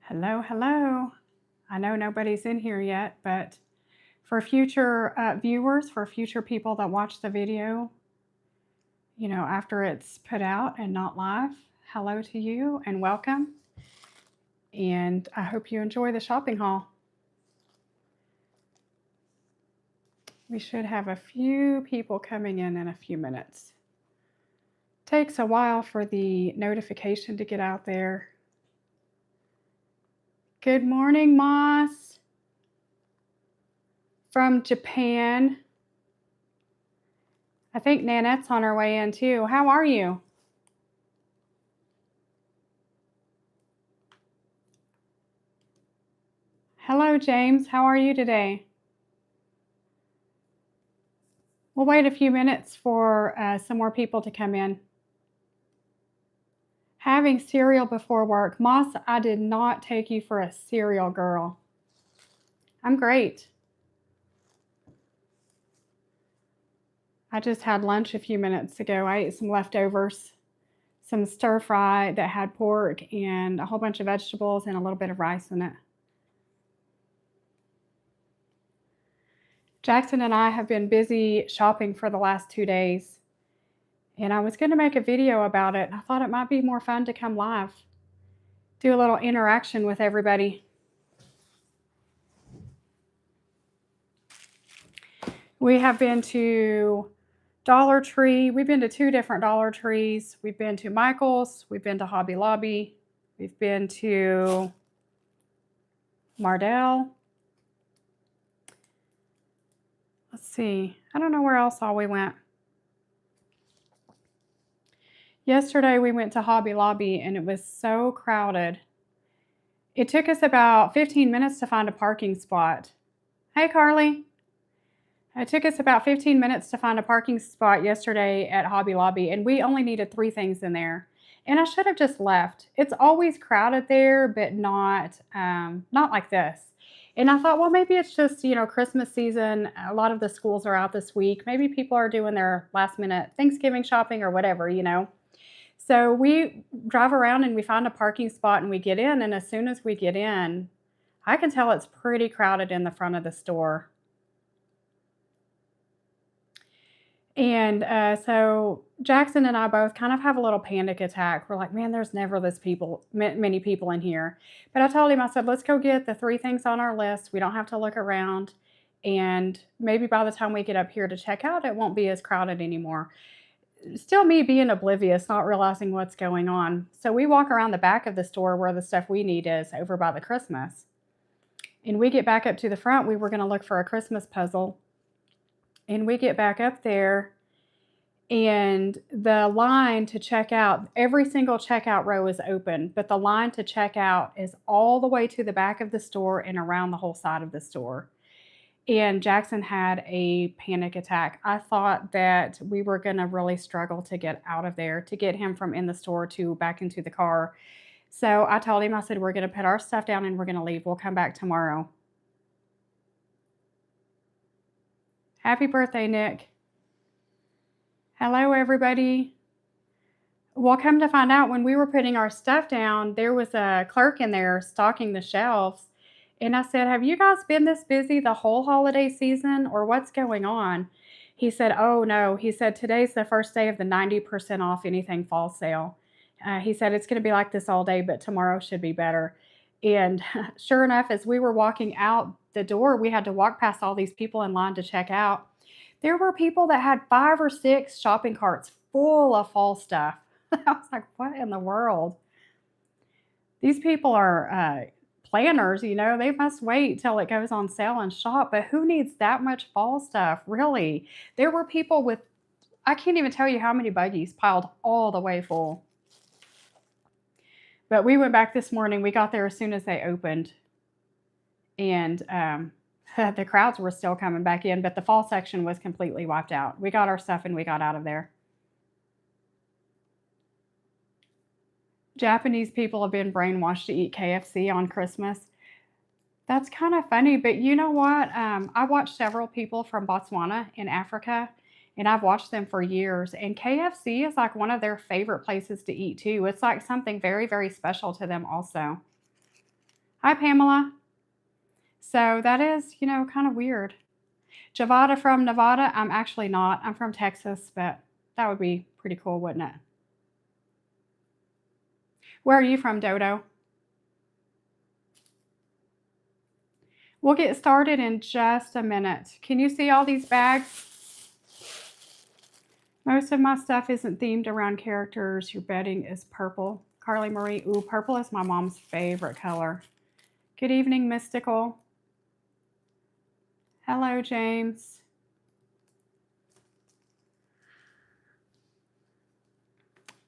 Hello, hello. I know nobody's in here yet, but for future viewers, for future people that watch the video, after it's put out and not live, hello to you and welcome. And I hope you enjoy the shopping haul. We should have a few people coming in a few minutes. Takes a while for the notification to get out there. Good morning, Moss from Japan. I think Nanette's on her way in too. How are you? Hello, James. How are you today? We'll wait a few minutes for some more people to come in. Having cereal before work. Moss, I did not take you for a cereal girl. I'm great. I just had lunch a few minutes ago. I ate some leftovers, some stir fry that had pork and a whole bunch of vegetables and a little bit of rice in it. Jackson and I have been busy shopping for the last 2 days. And I was going to make a video about it. I thought it might be more fun to come live, do a little interaction with everybody. We have been to Dollar Tree. We've been to 2 different Dollar Trees. We've been to Michael's. We've been to Hobby Lobby. We've been to Mardell. Let's see. I don't know where else all we went. Yesterday we went to Hobby Lobby and it was so crowded. It took us about 15 minutes to find a parking spot. Hey, Carly. It took us about 15 minutes to find a parking spot yesterday at Hobby Lobby, and we only needed 3 things in there. And I should have just left. It's always crowded there, but not like this. And I thought, well, maybe it's just, Christmas season. A lot of the schools are out this week. Maybe people are doing their last minute Thanksgiving shopping or whatever, So we drive around and we find a parking spot and we get in. And as soon as we get in, I can tell it's pretty crowded in the front of the store. And so Jackson and I both kind of have a little panic attack. We're like, man, there's never many people in here. But I told him, I said, let's go get the 3 things on our list. We don't have to look around. And maybe by the time we get up here to check out, it won't be as crowded anymore. Still me being oblivious, not realizing what's going on. So we walk around the back of the store where the stuff we need is, over by the Christmas. And we get back up to the front. We were going to look for a Christmas puzzle. And we get back up there, and the line to check out, every single checkout row is open, but the line to check out is all the way to the back of the store and around the whole side of the store. And Jackson had a panic attack. I thought that we were going to really struggle to get out of there, to get him from in the store to back into the car. So I told him, I said, we're going to put our stuff down and we're going to leave. We'll come back tomorrow. Happy birthday, Nick. Hello, everybody. Well, come to find out, when we were putting our stuff down, there was a clerk in there stocking the shelves. And I said, have you guys been this busy the whole holiday season, or what's going on? He said, oh, no. He said, today's the first day of the 90% off anything fall sale. He said, it's going to be like this all day, but tomorrow should be better. And sure enough, as we were walking out the door, we had to walk past all these people in line to check out. There were people that had 5 or 6 shopping carts full of fall stuff. I was like, what in the world? These people are planners, they must wait till it goes on sale and shop, but who needs that much fall stuff, really? There were people with, I can't even tell you how many buggies piled all the way full. But we went back this morning. We got there as soon as they opened. And the crowds were still coming back in, but the fall section was completely wiped out. We got our stuff and we got out of there. Japanese people have been brainwashed to eat KFC on Christmas. That's kind of funny, but you know what? I watched several people from Botswana in Africa, and I've watched them for years. And KFC is like one of their favorite places to eat too. It's like something very, very special to them also. Hi, Pamela. So that is, kind of weird. Javada from Nevada. I'm actually not. I'm from Texas, but that would be pretty cool, wouldn't it? Where are you from, Dodo? We'll get started in just a minute. Can you see all these bags? Most of my stuff isn't themed around characters. Your bedding is purple. Carly Marie. Ooh, purple is my mom's favorite color. Good evening, Mystical. Hello, James.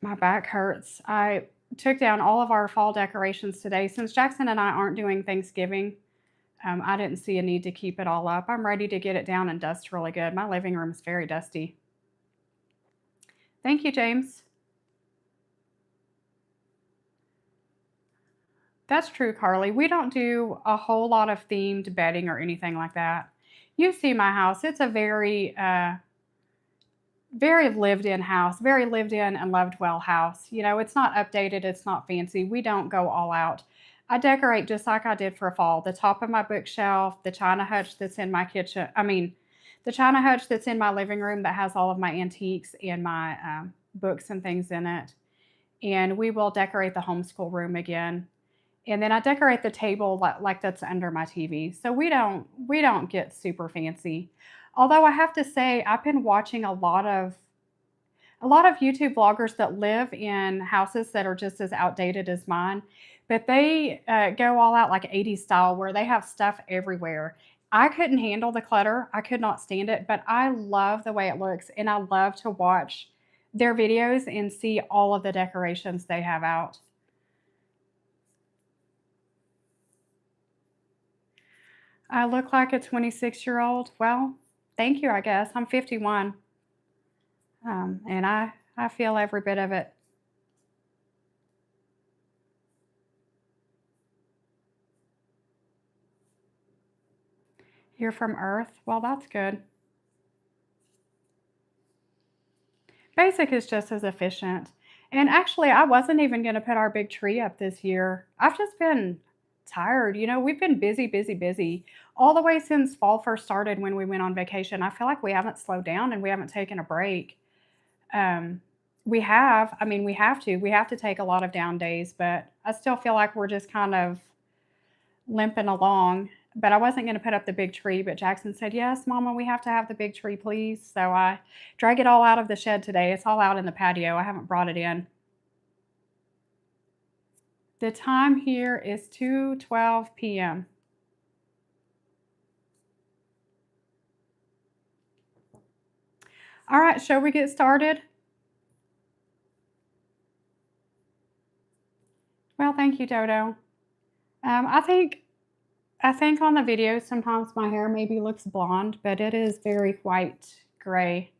My back hurts. I took down all of our fall decorations today. Since Jackson and I aren't doing Thanksgiving, I didn't see a need to keep it all up. I'm ready to get it down and dust really good. My living room is very dusty. Thank you, James. That's true, Carly. We don't do a whole lot of themed bedding or anything like that. You see my house. It's a very lived in house, very lived in and loved well house. It's not updated, it's not fancy. We don't go all out. I decorate just like I did for fall. The top of my bookshelf, the china hutch that's in my kitchen. The china hutch that's in my living room that has all of my antiques and my books and things in it. And we will decorate the homeschool room again. And then I decorate the table like that's under my TV. So we don't get super fancy. Although I have to say, I've been watching a lot of YouTube vloggers that live in houses that are just as outdated as mine, but they go all out like 80s style where they have stuff everywhere. I couldn't handle the clutter. I could not stand it, but I love the way it looks, and I love to watch their videos and see all of the decorations they have out. I look like a 26-year-old. Well, thank you, I guess. I'm 51, and I feel every bit of it. You're from Earth? Well, that's good. Basic is just as efficient. And actually, I wasn't even going to put our big tree up this year. I've just been tired. We've been busy, busy, busy all the way since fall first started when we went on vacation. I feel like we haven't slowed down and we haven't taken a break. Um, we have to. We have to take a lot of down days, but I still feel like we're just kind of limping along. But I wasn't going to put up the big tree, but Jackson said, "Yes, Mama, we have to have the big tree, please." So I drag it all out of the shed today. It's all out in the patio. I haven't brought it in. The time here is 2:12 p.m. All right, shall we get started? Well, thank you, Dodo. I think on the video sometimes my hair maybe looks blonde, but it is very white gray.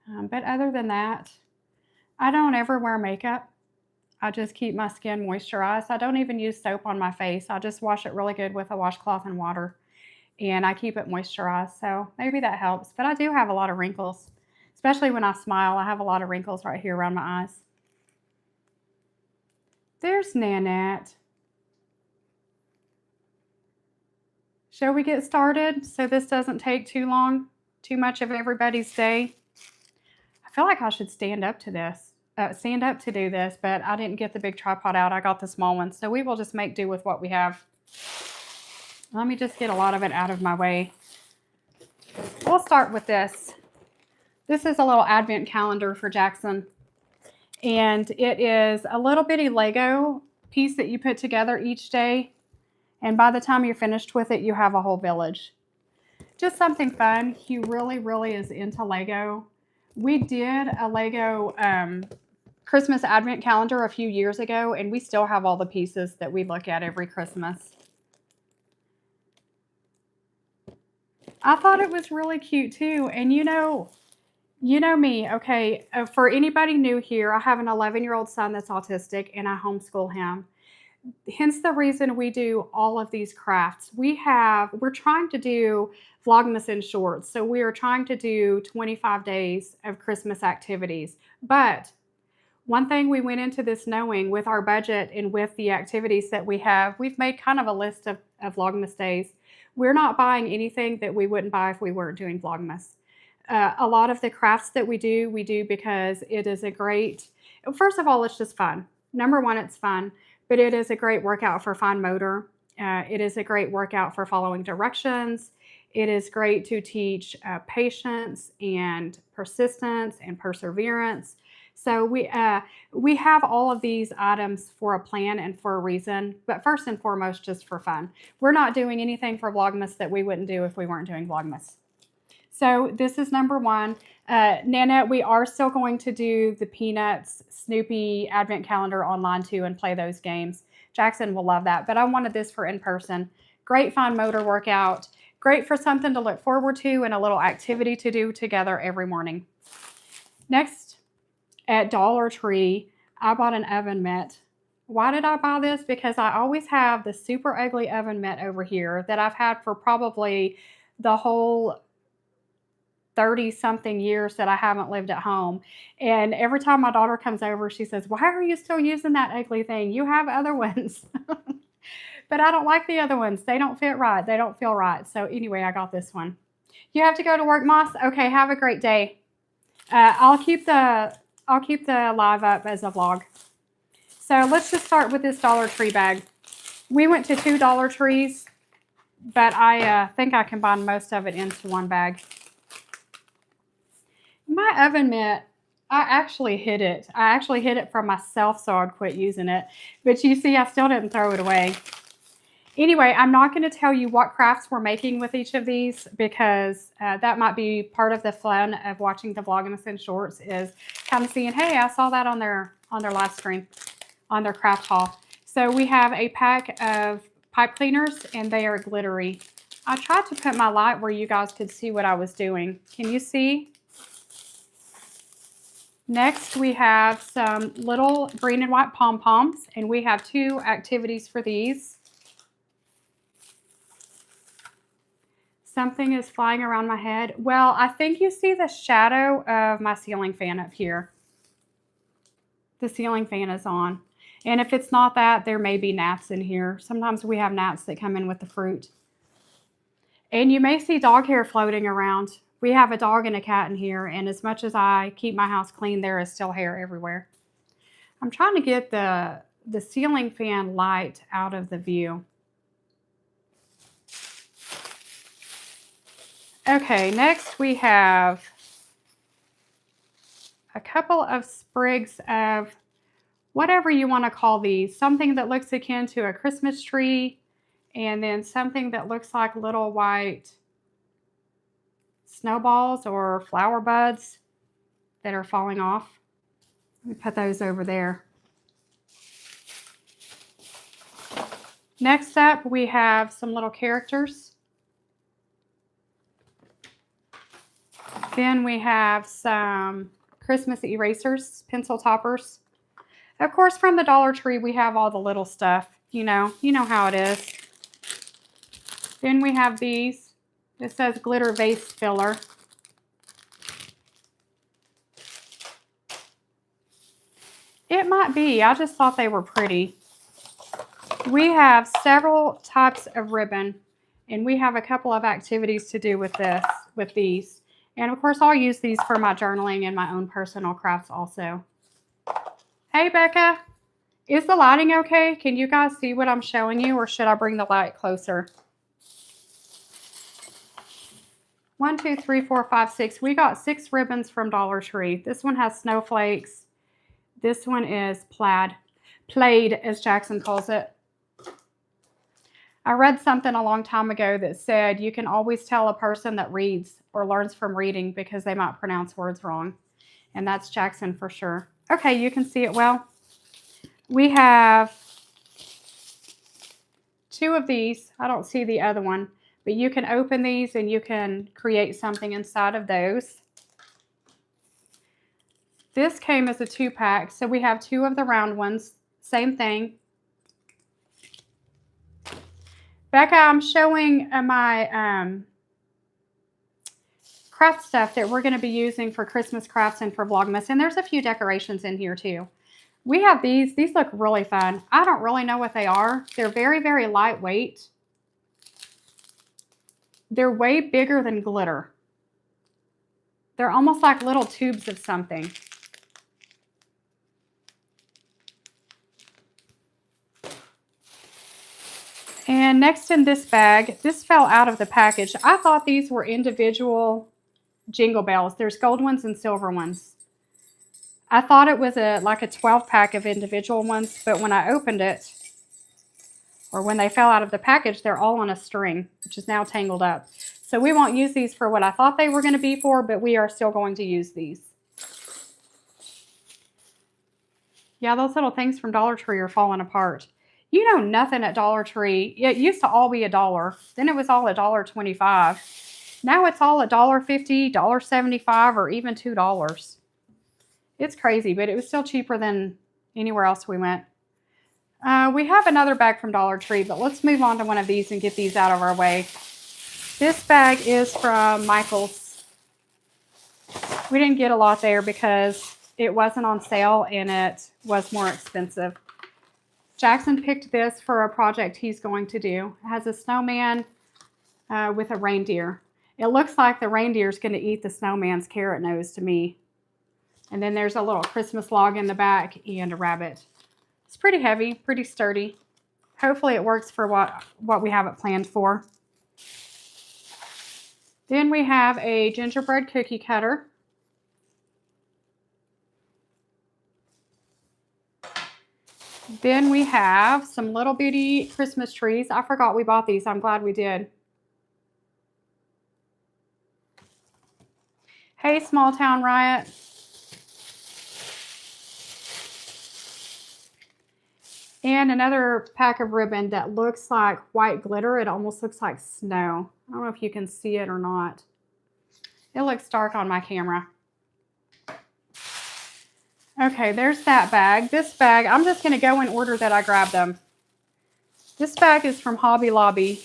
But other than that, I don't ever wear makeup. I just keep my skin moisturized. I don't even use soap on my face. I just wash it really good with a washcloth and water, and I keep it moisturized. So maybe that helps. But I do have a lot of wrinkles, especially when I smile. I have a lot of wrinkles right here around my eyes. There's Nanette. Shall we get started so this doesn't take too long, too much of everybody's day? I feel like I should stand up to do this, but I didn't get the big tripod out. I got the small one. So we will just make do with what we have. Let me just get a lot of it out of my way. We'll start with this. This is a little advent calendar for Jackson. And it is a little bitty Lego piece that you put together each day. And by the time you're finished with it, you have a whole village. Just something fun. He really, really is into Lego. We did a Lego Christmas Advent calendar a few years ago, and we still have all the pieces that we look at every Christmas. I thought it was really cute too. And you know me, okay? For anybody new here, I have an 11-year-old son that's autistic, and I homeschool him. Hence the reason we do all of these crafts. We're trying to do Vlogmas in shorts. So we are trying to do 25 days of Christmas activities. But One thing we went into this knowing with our budget and with the activities that we have, we've made kind of a list of Vlogmas days. We're not buying anything that we wouldn't buy if we weren't doing Vlogmas. A lot of the crafts that we do because it is a great, first of all, it's just fun. Number one, it's fun, but it is a great workout for fine motor. It is a great workout for following directions. It is great to teach patience and persistence and perseverance. So we have all of these items for a plan and for a reason, but first and foremost, just for fun. We're not doing anything for Vlogmas that we wouldn't do if we weren't doing Vlogmas. So this is number one. Nana, we are still going to do the Peanuts Snoopy Advent Calendar online too and play those games. Jackson will love that, but I wanted this for in person. Great fine motor workout. Great for something to look forward to and a little activity to do together every morning. Next, at Dollar Tree, I bought an oven mitt. Why did I buy this? Because I always have the super ugly oven mitt over here that I've had for probably the whole 30-something years that I haven't lived at home. And every time my daughter comes over, she says, "Why are you still using that ugly thing? You have other ones." But I don't like the other ones. They don't fit right. They don't feel right. So anyway, I got this one. You have to go to work, Moss? Okay, have a great day. I'll keep the live up as a vlog. So let's just start with this Dollar Tree bag. We went to 2 Dollar Trees, but I think I combined most of it into one bag. My oven mitt, I actually hid it. I actually hid it from myself so I'd quit using it. But you see, I still didn't throw it away. Anyway, I'm not going to tell you what crafts we're making with each of these because that might be part of the fun of watching the Vlogmas and Shorts is kind of seeing, hey, I saw that on their live stream, on their craft haul. So we have a pack of pipe cleaners and they are glittery. I tried to put my light where you guys could see what I was doing. Can you see? Next, we have some little green and white pom-poms and we have 2 activities for these. Something is flying around my head. Well, I think you see the shadow of my ceiling fan up here. The ceiling fan is on. And if it's not that, there may be gnats in here. Sometimes we have gnats that come in with the fruit. And you may see dog hair floating around. We have a dog and a cat in here, and as much as I keep my house clean, there is still hair everywhere. I'm trying to get the ceiling fan light out of the view. Okay, next we have a couple of sprigs of whatever you want to call these. Something that looks akin to a Christmas tree, and then something that looks like little white snowballs or flower buds that are falling off. Let me put those over there. Next up, we have some little characters. Then we have some Christmas erasers, pencil toppers. Of course, from the Dollar Tree, we have all the little stuff. You know how it is. Then we have these. This says glitter vase filler. It might be. I just thought they were pretty. We have several types of ribbon, and we have a couple of activities to do with these. And of course, I'll use these for my journaling and my own personal crafts also. Hey, Becca. Is the lighting okay? Can you guys see what I'm showing you, or should I bring the light closer? 1, 2, 3, 4, 5, 6. We got 6 ribbons from Dollar Tree. This one has snowflakes. This one is plaid, as Jackson calls it. I read something a long time ago that said you can always tell a person that reads or learns from reading because they might pronounce words wrong. And that's Jackson for sure. Okay, you can see it well. We have 2 of these. I don't see the other one. But you can open these and you can create something inside of those. This came as a 2-pack. So we have 2 of the round ones. Same thing. Becca, I'm showing my craft stuff that we're going to be using for Christmas crafts and for Vlogmas. And there's a few decorations in here too. We have these. These look really fun. I don't really know what they are. They're very, very lightweight. They're way bigger than glitter. They're almost like little tubes of something. And next in this bag, this fell out of the package. I thought these were individual jingle bells. There's gold ones and silver ones. I thought it was like a 12-pack of individual ones, but when I opened it, or when they fell out of the package, they're all on a string, which is now tangled up. So we won't use these for what I thought they were going to be for, but we are still going to use these. Yeah, those little things from Dollar Tree are falling apart. You know nothing at Dollar Tree. It used to all be $1. Then it was all $1.25. Now it's all $1.50, $1.75, or even $2. It's crazy, but it was still cheaper than anywhere else we went. We have another bag from Dollar Tree, but let's move on to one of these and get these out of our way. This bag is from Michael's. We didn't get a lot there because it wasn't on sale and it was more expensive. Jackson picked this for a project he's going to do. It has a snowman with a reindeer. It looks like the reindeer's going to eat the snowman's carrot nose to me. And then there's a little Christmas log in the back and a rabbit. It's pretty heavy, pretty sturdy. Hopefully it works for what we have it planned for. Then we have a gingerbread cookie cutter. Then we have some little bitty Christmas trees. I forgot we bought these. I'm glad we did. Hey, Small Town Riot. And another pack of ribbon that looks like white glitter. It almost looks like snow. I don't know if you can see it or not. It looks dark on my camera. Okay, there's that bag. This bag, I'm just going to go in order that I grabbed them. This bag is from Hobby Lobby.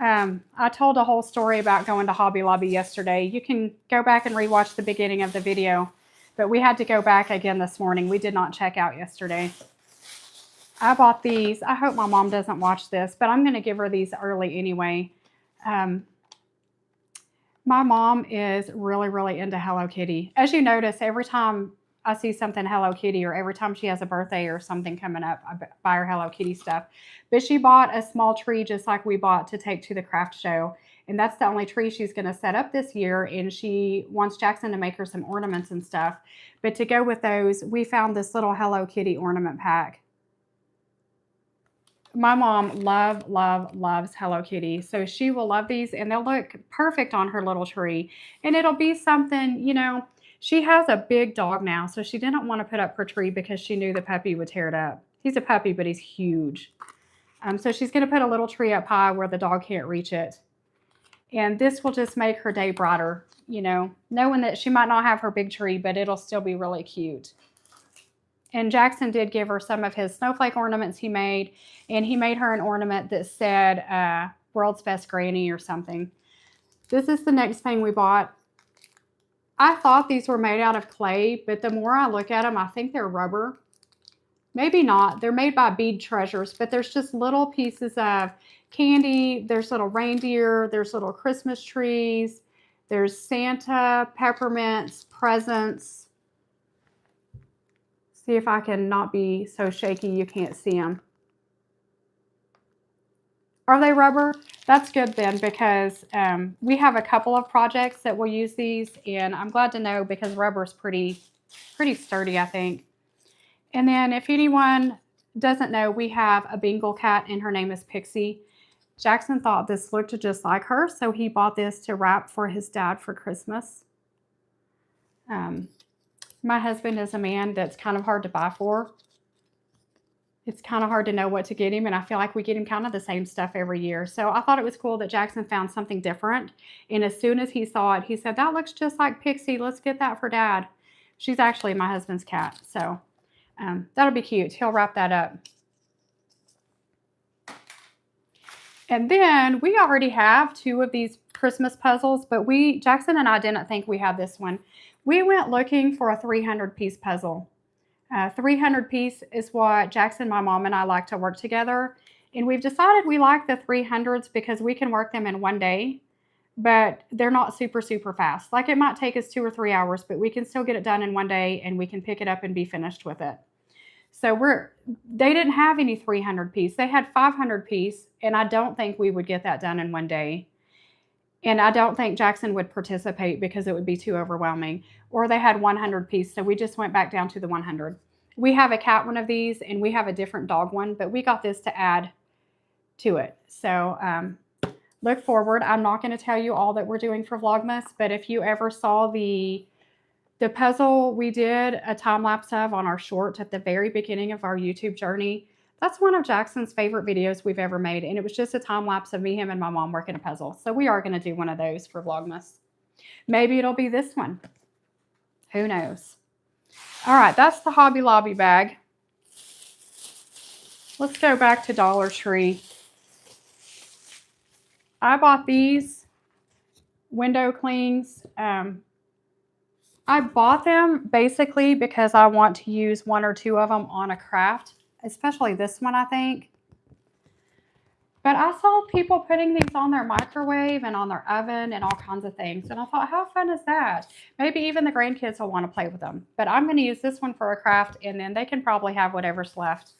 I told a whole story about going to Hobby Lobby yesterday. You can go back and rewatch the beginning of the video. But we had to go back again this morning. We did not check out yesterday. I bought these. I hope my mom doesn't watch this, but I'm going to give her these early anyway. My mom is really, really into Hello Kitty. As you notice, every time I see something Hello Kitty or every time she has a birthday or something coming up, I buy her Hello Kitty stuff. But she bought a small tree just like we bought to take to the craft show. And that's the only tree she's going to set up this year. And she wants Jackson to make her some ornaments and stuff. But to go with those, we found this little Hello Kitty ornament pack. My mom loves Hello Kitty. So she will love these and they'll look perfect on her little tree. And it'll be something, you know, she has a big dog now. So she didn't want to put up her tree because she knew the puppy would tear it up. He's a puppy, but he's huge. So she's going to put a little tree up high where the dog can't reach it. And this will just make her day brighter, you know, knowing that she might not have her big tree, but it'll still be really cute. And Jackson did give her some of his snowflake ornaments he made. And he made her an ornament that said, World's Best Granny or something. This is the next thing we bought. I thought these were made out of clay, but the more I look at them, I think they're rubber. Maybe not. They're made by Bead Treasures, but there's just little pieces of candy. There's little reindeer. There's little Christmas trees. There's Santa, peppermints, presents. See if I can not be so shaky you can't see them. Are they rubber? That's good then because we have a couple of projects that will use these and I'm glad to know because rubber is pretty sturdy, I think. And then if anyone doesn't know, we have a Bengal cat and her name is Pixie. Jackson thought this looked just like her, so he bought this to wrap for his dad for Christmas. My husband is a man that's kind of hard to buy for. It's kind of hard to know what to get him, and I feel like we get him kind of the same stuff every year. So I thought it was cool that Jackson found something different, and as soon as he saw it, he said, that looks just like Pixie. Let's get that for Dad. She's actually my husband's cat, so that'll be cute. He'll wrap that up. And then we already have 2 of these Christmas puzzles, but Jackson and I didn't think we had this one. We went looking for a 300-piece puzzle. 300 piece is what Jackson, my mom, and I like to work together. And we've decided we like the 300s because we can work them in one day, but they're not super, super fast. Like it might take us 2 or 3 hours, but we can still get it done in one day and we can pick it up and be finished with it. So they didn't have any 300 piece. They had 500 piece, and I don't think we would get that done in one day. And I don't think Jackson would participate because it would be too overwhelming. Or they had 100 piece, so we just went back down to the 100. We have a cat one of these, and we have a different dog one, but we got this to add to it. So look forward. I'm not going to tell you all that we're doing for Vlogmas, but if you ever saw the puzzle we did a time lapse of on our short at the very beginning of our YouTube journey, that's one of Jackson's favorite videos we've ever made. And it was just a time lapse of me, him, and my mom working a puzzle. So we are going to do one of those for Vlogmas. Maybe it'll be this one. Who knows? All right, that's the Hobby Lobby bag. Let's go back to Dollar Tree. I bought these window clings. I bought them basically because I want to use 1 or 2 of them on a craft, especially this one, I think. But I saw people putting these on their microwave and on their oven and all kinds of things. And I thought, how fun is that? Maybe even the grandkids will want to play with them. But I'm going to use this one for a craft, and then they can probably have whatever's left.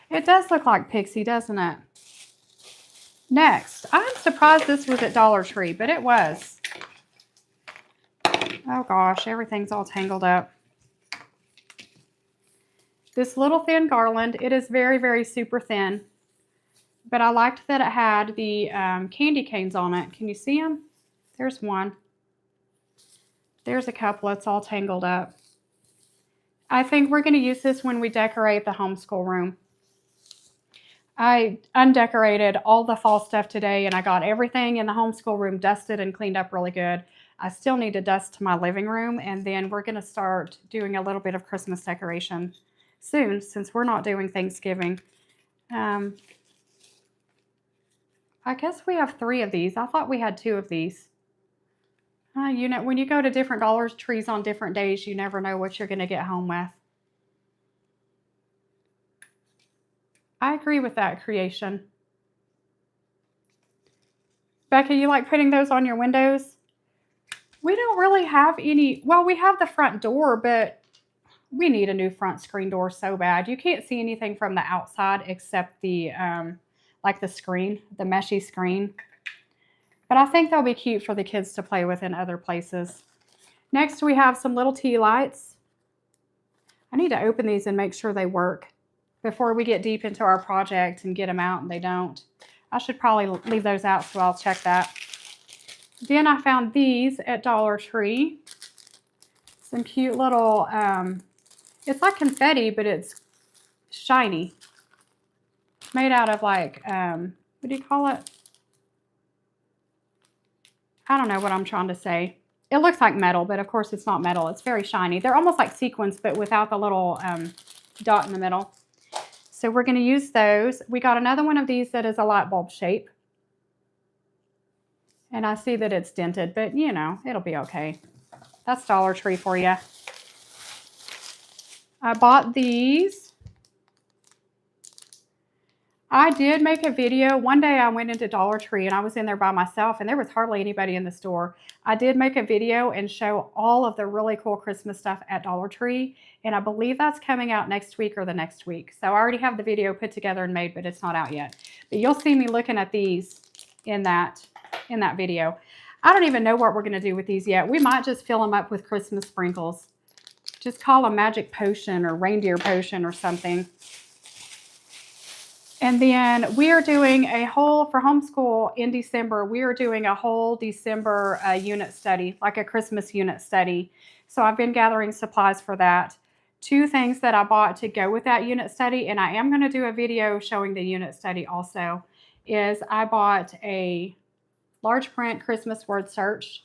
It does look like Pixie, doesn't it? Next, I'm surprised this was at Dollar Tree, but it was. Oh gosh, everything's all tangled up. This little thin garland, it is very, very super thin, but I liked that it had the candy canes on it. Can you see them? There's one. There's a couple. It's all tangled up. I think we're going to use this when we decorate the homeschool room. I undecorated all the fall stuff today, and I got everything in the homeschool room dusted and cleaned up really good. I still need to dust my living room, and then we're going to start doing a little bit of Christmas decoration soon, since we're not doing Thanksgiving. I guess we have 3 of these. I thought we had 2 of these. You know, when you go to different Dollar Trees on different days, you never know what you're going to get home with. I agree with that creation. Becca, you like putting those on your windows? We don't really have any. Well, we have the front door, but we need a new front screen door so bad. You can't see anything from the outside except the, like the screen, the meshy screen. But I think they'll be cute for the kids to play with in other places. Next, we have some little tea lights. I need to open these and make sure they work before we get deep into our project and get them out, and they don't. I should probably leave those out, so I'll check that. Then I found these at Dollar Tree. Some cute little, it's like confetti, but it's shiny. Made out of like, what do you call it? I don't know what I'm trying to say. It looks like metal, but of course it's not metal. It's very shiny. They're almost like sequins, but without the little dot in the middle. So we're going to use those. We got another one of these that is a light bulb shape. And I see that it's dented, but you know, it'll be okay. That's Dollar Tree for you. I bought these. I did make a video. One day I went into Dollar Tree and I was in there by myself and there was hardly anybody in the store. I did make a video and show all of the really cool Christmas stuff at Dollar Tree. And I believe that's coming out next week or the next week. So I already have the video put together and made, but it's not out yet. But you'll see me looking at these in that video. I don't even know what we're going to do with these yet. We might just fill them up with Christmas sprinkles. Just call them magic potion or reindeer potion or something. And then we are doing a whole, for homeschool in December, we are doing a whole December unit study, like a Christmas unit study. So I've been gathering supplies for that. 2 things that I bought to go with that unit study, and I am going to do a video showing the unit study also, is I bought a large print Christmas word search,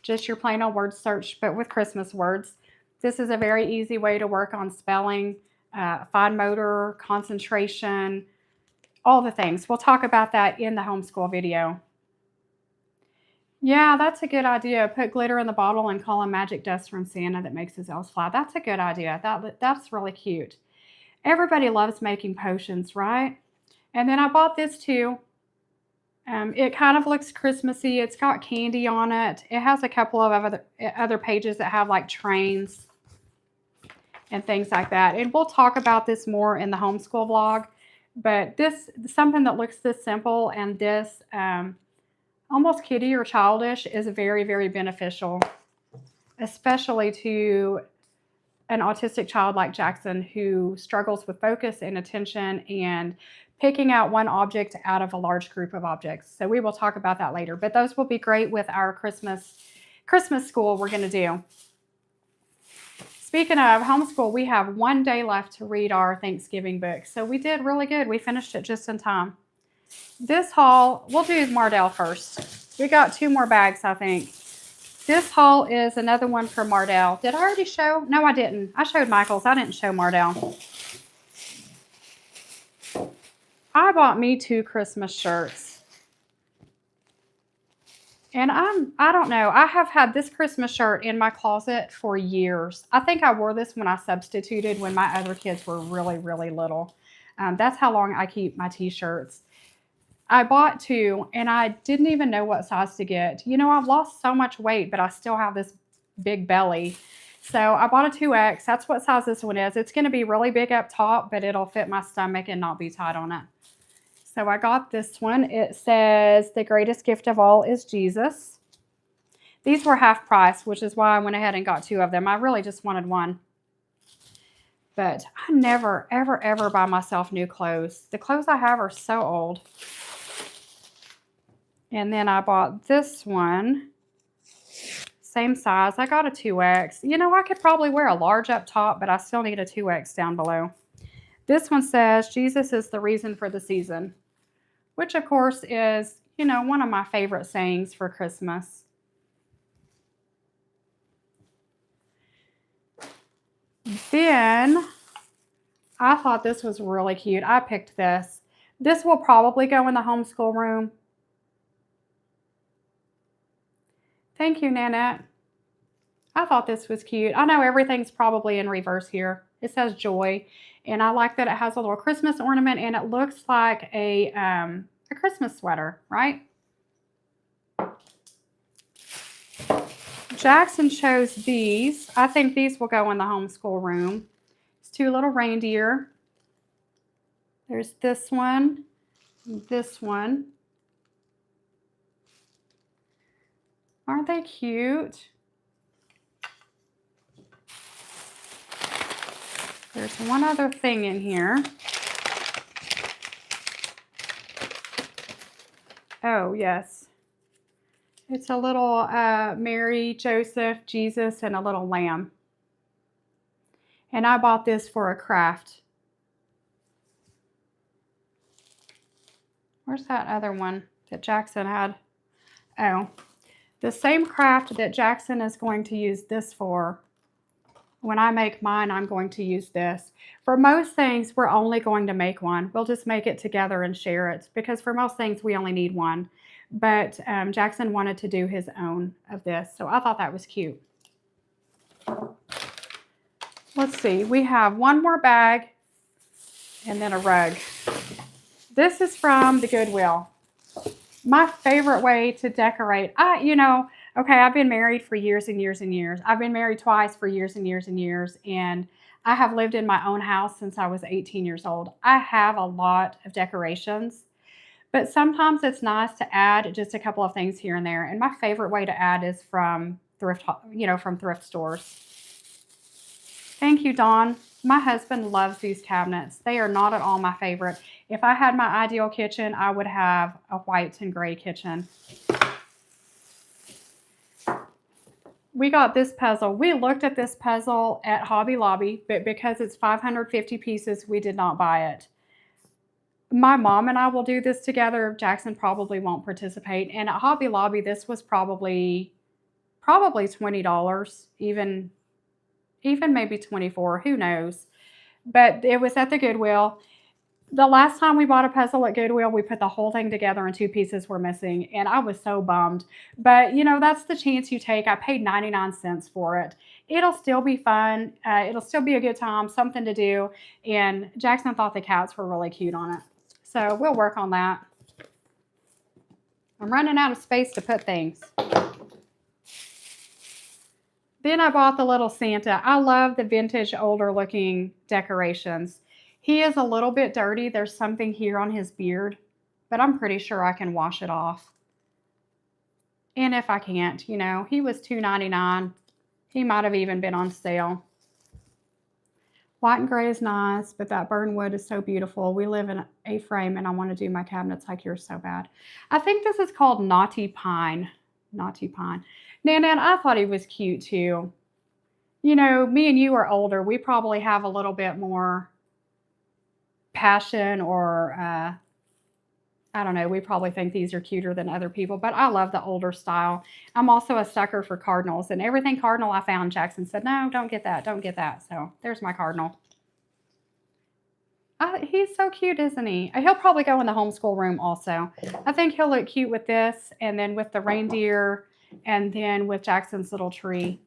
just your plain old word search, but with Christmas words. This is a very easy way to work on spelling, fine motor, concentration, all the things. We'll talk about that in the homeschool video. Yeah, that's a good idea. Put glitter in the bottle and call him magic dust from Santa that makes his elves fly. That's a good idea. That's really cute. Everybody loves making potions, right? And then I bought this too. It kind of looks Christmassy. It's got candy on it. It has a couple of other pages that have like trains and things like that. And we'll talk about this more in the homeschool vlog. But this, something that looks this simple and this almost kiddie or childish, is very, very beneficial, especially to an autistic child like Jackson who struggles with focus and attention and picking out one object out of a large group of objects. So we will talk about that later. But those will be great with our Christmas school we're going to do. Speaking of homeschool, we have 1 day left to read our Thanksgiving book. So we did really good. We finished it just in time. This haul, we'll do Mardell first. We got 2 more bags, I think. This haul is another one for Mardell. Did I already show? No, I didn't. I showed Michael's. I didn't show Mardell. I bought me 2 Christmas shirts. And I don't know. I have had this Christmas shirt in my closet for years. I think I wore this when I substituted when my other kids were really, really little. That's how long I keep my t-shirts. I bought 2 and I didn't even know what size to get. You know, I've lost so much weight, but I still have this big belly. So I bought a 2X. That's what size this one is. It's going to be really big up top, but it'll fit my stomach and not be tight on it. So I got this one. It says, the greatest gift of all is Jesus. These were half price, which is why I went ahead and got 2 of them. I really just wanted 1. But I never, ever, ever buy myself new clothes. The clothes I have are so old. And then I bought this one. Same size. I got a 2X. You know, I could probably wear a large up top, but I still need a 2X down below. This one says, Jesus is the reason for the season, which of course is, you know, one of my favorite sayings for Christmas. Then I thought this was really cute. I picked this. This will probably go in the homeschool room. Thank you, Nanette. I thought this was cute. I know everything's probably in reverse here. It says joy. And I like that it has a little Christmas ornament and it looks like a Christmas sweater, right? Jackson chose these. I think these will go in the homeschool room. It's 2 little reindeer. There's this one, this one. Aren't they cute? There's one other thing in here. Oh, yes. It's a little Mary, Joseph, Jesus, and a little lamb. And I bought this for a craft. Where's that other one that Jackson had? Oh, the same craft that Jackson is going to use this for. When I make mine, I'm going to use this. For most things, we're only going to make one. We'll just make it together and share it because for most things, we only need one. But Jackson wanted to do his own of this, so I thought that was cute. Let's see. We have 1 more bag and then a rug. This is from the Goodwill. My favorite way to decorate. Okay, I've been married for years and years and years. I've been married twice for years and years and years. And I have lived in my own house since I was 18 years old. I have a lot of decorations, but sometimes it's nice to add just a couple of things here and there. And my favorite way to add is from thrift stores. Thank you, Dawn. My husband loves these cabinets. They are not at all my favorite. If I had my ideal kitchen, I would have a white and gray kitchen. We got this puzzle. We looked at this puzzle at Hobby Lobby, but because it's 550 pieces, we did not buy it. My mom and I will do this together. Jackson probably won't participate. And at Hobby Lobby, this was probably $20, even maybe $24, who knows. But it was at the Goodwill. The last time we bought a puzzle at Goodwill, we put the whole thing together and two pieces were missing, and I was so bummed. But that's the chance you take. I paid 99 cents for it. It'll still be fun. It'll still be a good time, something to do. And Jackson thought the cats were really cute on it. So we'll work on that. I'm running out of space to put things. Then I bought the little Santa. I love the vintage, older looking decorations. He is a little bit dirty. There's something here on his beard, but I'm pretty sure I can wash it off. And if I can't, he was $2.99. He might have even been on sale. White and gray is nice, but that burn wood is so beautiful. We live in a frame, and I want to do my cabinets like yours so bad. I think this is called Naughty Pine. Naughty Pine. Nan, I thought he was cute too. Me and you are older. We probably have a little bit more passion, or I don't know. We probably think these are cuter than other people, but I love the older style. I'm also a sucker for cardinals, and everything cardinal I found, Jackson said, no, don't get that. Don't get that. So there's my cardinal. He's so cute, isn't he? He'll probably go in the homeschool room also. I think he'll look cute with this, and then with the reindeer, and then with Jackson's little tree.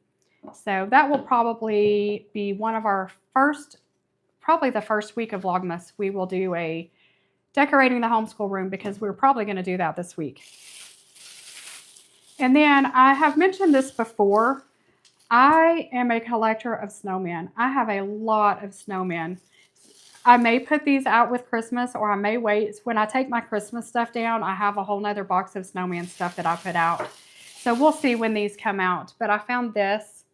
So that will probably be one of our probably the first week of Vlogmas. We will do a decorating the homeschool room, because we're probably going to do that this week. And then I have mentioned this before. I am a collector of snowmen. I have a lot of snowmen. I may put these out with Christmas, or I may wait. When I take my Christmas stuff down, I have a whole nother box of snowman stuff that I put out. So we'll see when these come out. But I found this,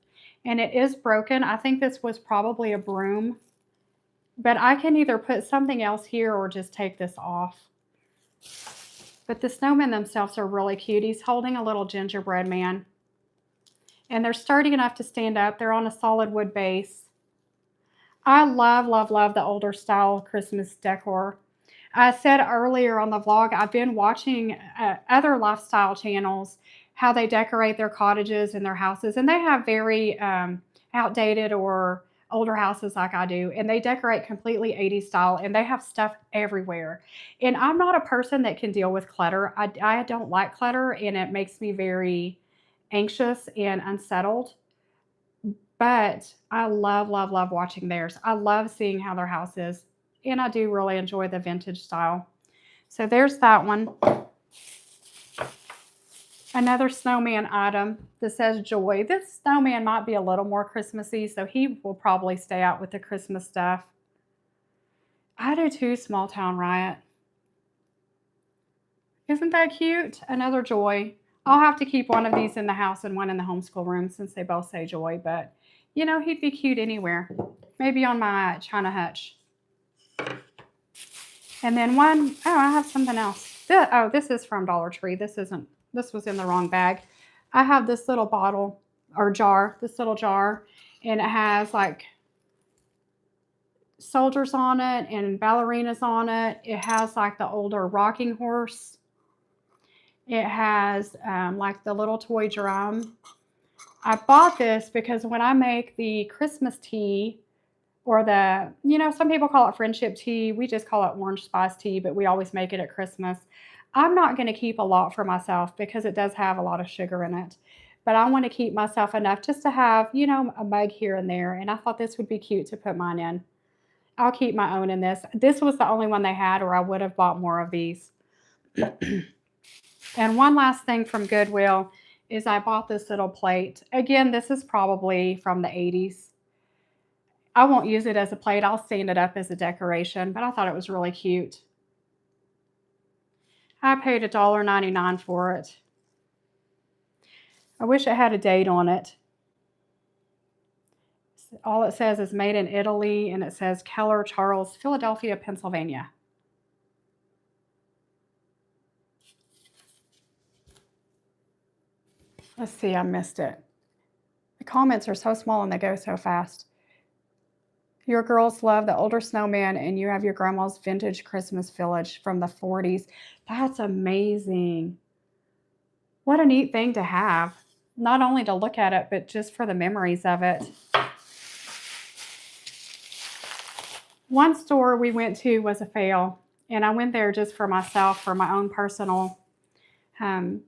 and it is broken. I think this was probably a broom. But I can either put something else here or just take this off. But the snowmen themselves are really cute. He's holding a little gingerbread man. And they're sturdy enough to stand up. They're on a solid wood base. I love, love, love the older style Christmas decor. I said earlier on the vlog, I've been watching other lifestyle channels, how they decorate their cottages and their houses. And they have very outdated or older houses like I do, and they decorate completely 80s style, and they have stuff everywhere. And I'm not a person that can deal with clutter. I don't like clutter, and it makes me very anxious and unsettled. But I love, love, love watching theirs. I love seeing how their house is, and I do really enjoy the vintage style. So there's that one. Another snowman item that says joy. This snowman might be a little more Christmassy, so he will probably stay out with the Christmas stuff. I do too, Small Town Riot. Isn't that cute? Another joy. I'll have to keep one of these in the house and one in the homeschool room since they both say joy, but he'd be cute anywhere. Maybe on my China hutch. And then I have something else. This is from Dollar Tree. This was in the wrong bag. I have this little bottle or jar, and it has like soldiers on it and ballerinas on it. It has like the older rocking horse. It has like the little toy drum. I bought this because when I make the Christmas tea, or some people call it friendship tea. We just call it orange spice tea, but we always make it at Christmas. I'm not going to keep a lot for myself because it does have a lot of sugar in it. But I want to keep myself enough just to have, a mug here and there. And I thought this would be cute to put mine in. I'll keep my own in this. This was the only one they had, or I would have bought more of these. And one last thing from Goodwill is I bought this little plate. Again, this is probably from the 80s. I won't use it as a plate. I'll stand it up as a decoration, but I thought it was really cute. I paid $1.99 for it. I wish it had a date on it. All it says is made in Italy, and it says Keller Charles, Philadelphia, Pennsylvania. Let's see, I missed it. The comments are so small and they go so fast. Your girls love the older snowman, and you have your grandma's vintage Christmas village from the 40s. That's amazing. What a neat thing to have. Not only to look at it, but just for the memories of it. One store we went to was a fail, and I went there just for myself, for my own personal. Um,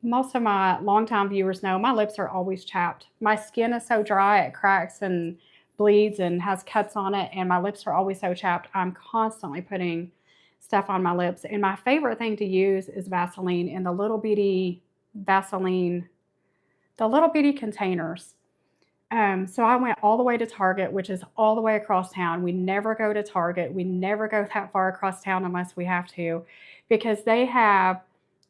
Most of my longtime viewers know my lips are always chapped. My skin is so dry, it cracks and bleeds and has cuts on it, and my lips are always so chapped. I'm constantly putting stuff on my lips, and my favorite thing to use is Vaseline in the little bitty Vaseline, the little bitty containers. So I went all the way to Target, which is all the way across town. We never go to Target. We never go that far across town unless we have to, because they have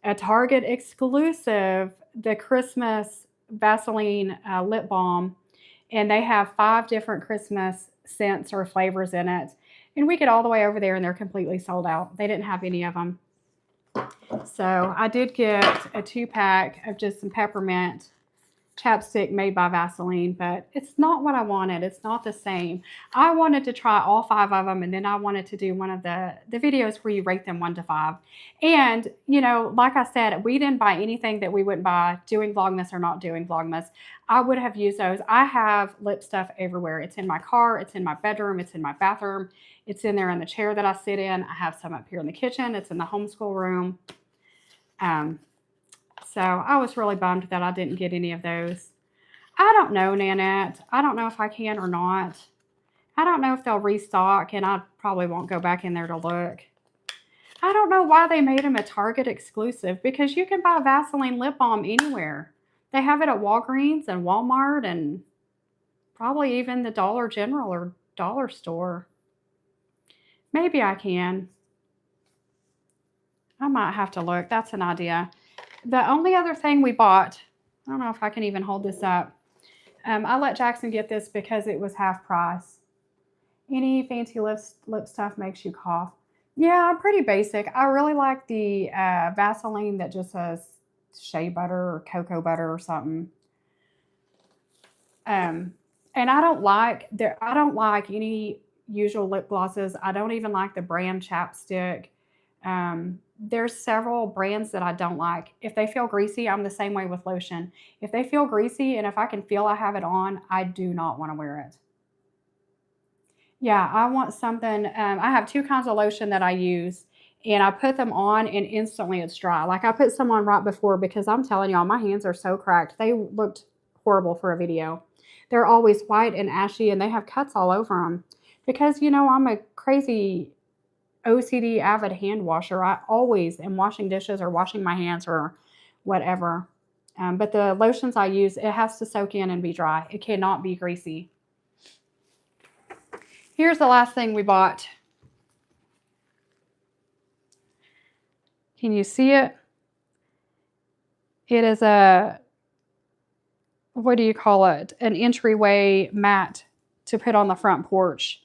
a Target exclusive, the Christmas Vaseline lip balm, and they have 5 different Christmas scents or flavors in it. And we get all the way over there and they're completely sold out. They didn't have any of them. So I did get a 2-pack of just some peppermint chapstick made by Vaseline, but it's not what I wanted. It's not the same. I wanted to try all 5 of them, and then I wanted to do one of the videos where you rate them 1 to 5. And, you know, like I said, we didn't buy anything that we wouldn't buy doing Vlogmas or not doing Vlogmas. I would have used those. I have lip stuff everywhere. It's in my car. It's in my bedroom. It's in my bathroom. It's in there in the chair that I sit in. I have some up here in the kitchen. It's in the homeschool room. So I was really bummed that I didn't get any of those. I don't know, Nanette. I don't know if I can or not. I don't know if they'll restock, and I probably won't go back in there to look. I don't know why they made them a Target exclusive, because you can buy Vaseline lip balm anywhere. They have it at Walgreens and Walmart and probably even the Dollar General or Dollar Store. Maybe I can. I might have to look. That's an idea. The only other thing we bought, I don't know if I can even hold this up. I let Jackson get this because it was half price. Any fancy lip stuff makes you cough. Yeah, I'm pretty basic. I really like the Vaseline that just says shea butter or cocoa butter or something. And I don't like any usual lip glosses. I don't even like the brand chapstick. There's several brands that I don't like. If they feel greasy, I'm the same way with lotion. If they feel greasy and if I can feel I have it on, I do not want to wear it. Yeah, I want something. I have 2 kinds of lotion that I use, and I put them on and instantly it's dry. Like I put some on right before, because I'm telling y'all, my hands are so cracked. They looked horrible for a video. They're always white and ashy, and they have cuts all over them. Because, you know, I'm a crazy OCD avid hand washer. I always am washing dishes or washing my hands or whatever. But the lotions I use, it has to soak in and be dry. It cannot be greasy. Here's the last thing we bought. Can you see it? It is a, what do you call it? An entryway mat to put on the front porch.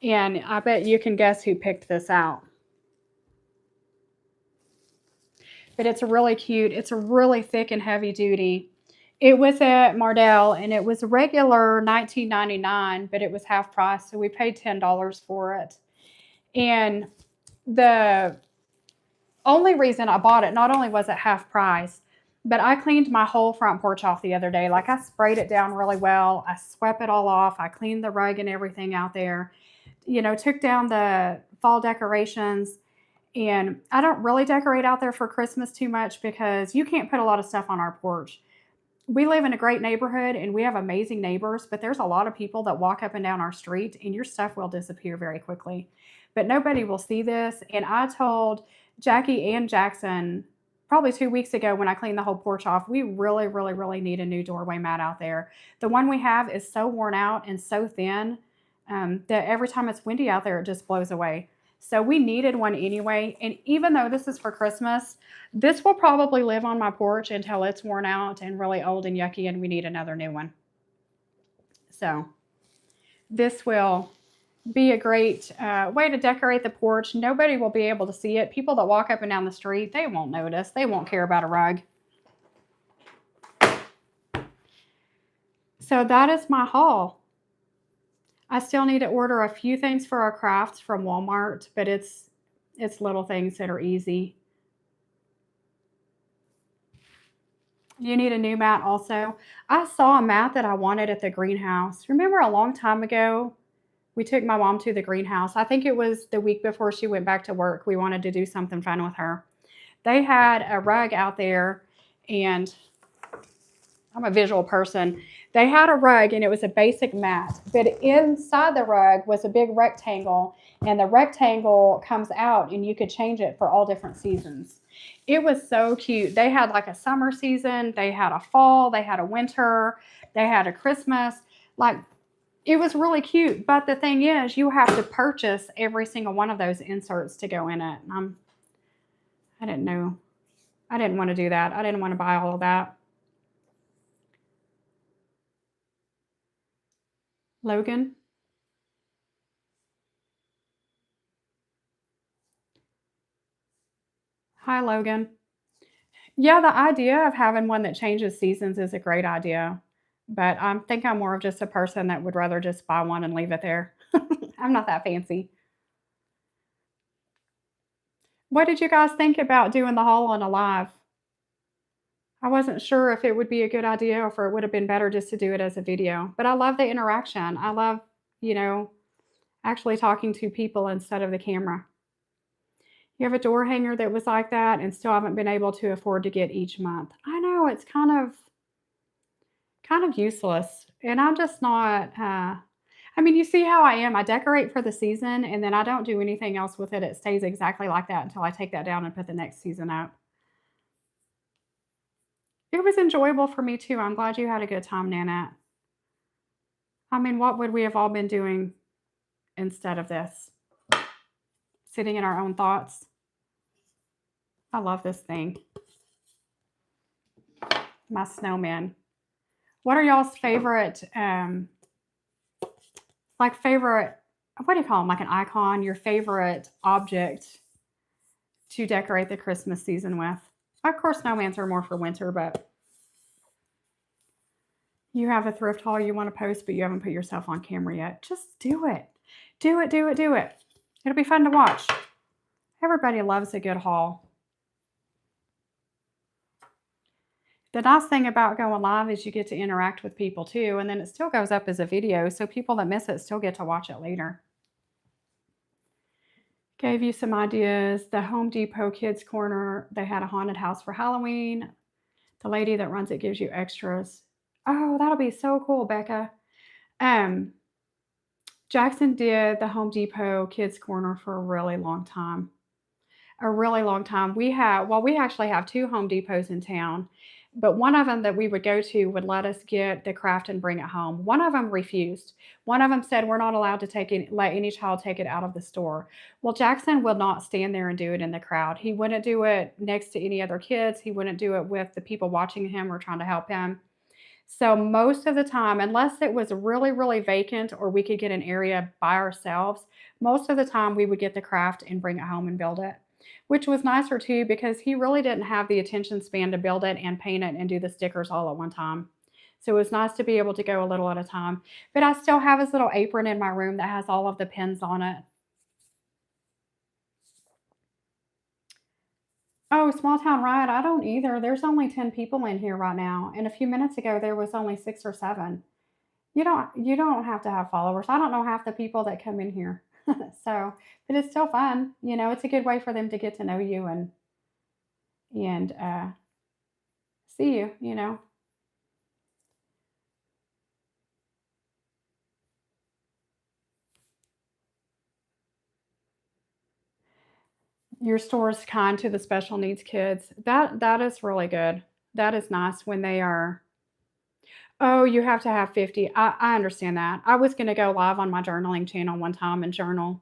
And I bet you can guess who picked this out. But it's really cute. It's really thick and heavy duty. It was at Mardell, and it was regular $19.99, but it was half price, so we paid $10 for it. And the only reason I bought it, not only was it half price, but I cleaned my whole front porch off the other day. Like I sprayed it down really well. I swept it all off. I cleaned the rug and everything out there. You know, took down the fall decorations. And I don't really decorate out there for Christmas too much because you can't put a lot of stuff on our porch. We live in a great neighborhood and we have amazing neighbors, but there's a lot of people that walk up and down our street and your stuff will disappear very quickly. But nobody will see this. And I told Jackie and Jackson probably 2 weeks ago when I cleaned the whole porch off, we really, really, really need a new doorway mat out there. The one we have is so worn out and so thin that every time it's windy out there, it just blows away. So we needed one anyway. And even though this is for Christmas, this will probably live on my porch until it's worn out and really old and yucky and we need another new one. So this will be a great way to decorate the porch. Nobody will be able to see it. People that walk up and down the street, they won't notice. They won't care about a rug. So that is my haul. I still need to order a few things for our crafts from Walmart, but it's little things that are easy. You need a new mat also. I saw a mat that I wanted at the greenhouse. Remember a long time ago, we took my mom to the greenhouse. I think it was the week before she went back to work. We wanted to do something fun with her. They had a rug out there, and I'm a visual person. They had a rug, and it was a basic mat, but inside the rug was a big rectangle, and the rectangle comes out, and you could change it for all different seasons. It was so cute. They had like a summer season, they had a fall, they had a winter, they had a Christmas. Like, it was really cute. But the thing is, you have to purchase every single one of those inserts to go in it. I didn't know. I didn't want to do that. I didn't want to buy all of that. Logan. Hi, Logan. Yeah, the idea of having one that changes seasons is a great idea. But I think I'm more of just a person that would rather just buy one and leave it there. I'm not that fancy. What did you guys think about doing the haul on a live? I wasn't sure if it would be a good idea or if it would have been better just to do it as a video. But I love the interaction. I love, you know, actually talking to people instead of the camera. You have a door hanger that was like that and still haven't been able to afford to get each month. I know it's kind of useless. And I'm just not I mean, you see how I am. I decorate for the season and then I don't do anything else with it. It stays exactly like that until I take that down and put the next season up. It was enjoyable for me too. I'm glad you had a good time, Nanette. I mean, what would we have all been doing instead of this? Sitting in our own thoughts. I love this thing. My snowman. What are y'all's favorite, favorite, what do you call them? Like an icon, your favorite object to decorate the Christmas season with? Of course, snowmans are more for winter, but you have a thrift haul you want to post, but you haven't put yourself on camera yet. Just do it. Do it, do it, do it. It'll be fun to watch. Everybody loves a good haul. The nice thing about going live is you get to interact with people too, and then it still goes up as a video, so people that miss it still get to watch it later. Gave you some ideas. The Home Depot Kids Corner, they had a haunted house for Halloween. The lady that runs it gives you extras. Oh, that'll be so cool, Becca. Jackson did the Home Depot Kids Corner for a really long time. A really long time. We actually have two Home Depots in town, but one of them that we would go to would let us get the craft and bring it home. One of them refused. One of them said we're not allowed to let any child take it out of the store. Well, Jackson would not stand there and do it in the crowd. He wouldn't do it next to any other kids. He wouldn't do it with the people watching him or trying to help him. So most of the time, unless it was really, really vacant or we could get an area by ourselves, most of the time we would get the craft and bring it home and build it, which was nicer too because he really didn't have the attention span to build it and paint it and do the stickers all at one time. So it was nice to be able to go a little at a time. But I still have his little apron in my room that has all of the pins on it. Oh, small town riot, I don't either. There's only 10 people in here right now, and a few minutes ago there was only 6 or 7. You don't have to have followers. I don't know half the people that come in here. So, but it's still fun. It's a good way for them to get to know you and see you. Your store is kind to the special needs kids. That is really good. That is nice when they are. Oh, you have to have 50. I understand that. I was gonna go live on my journaling channel one time and journal,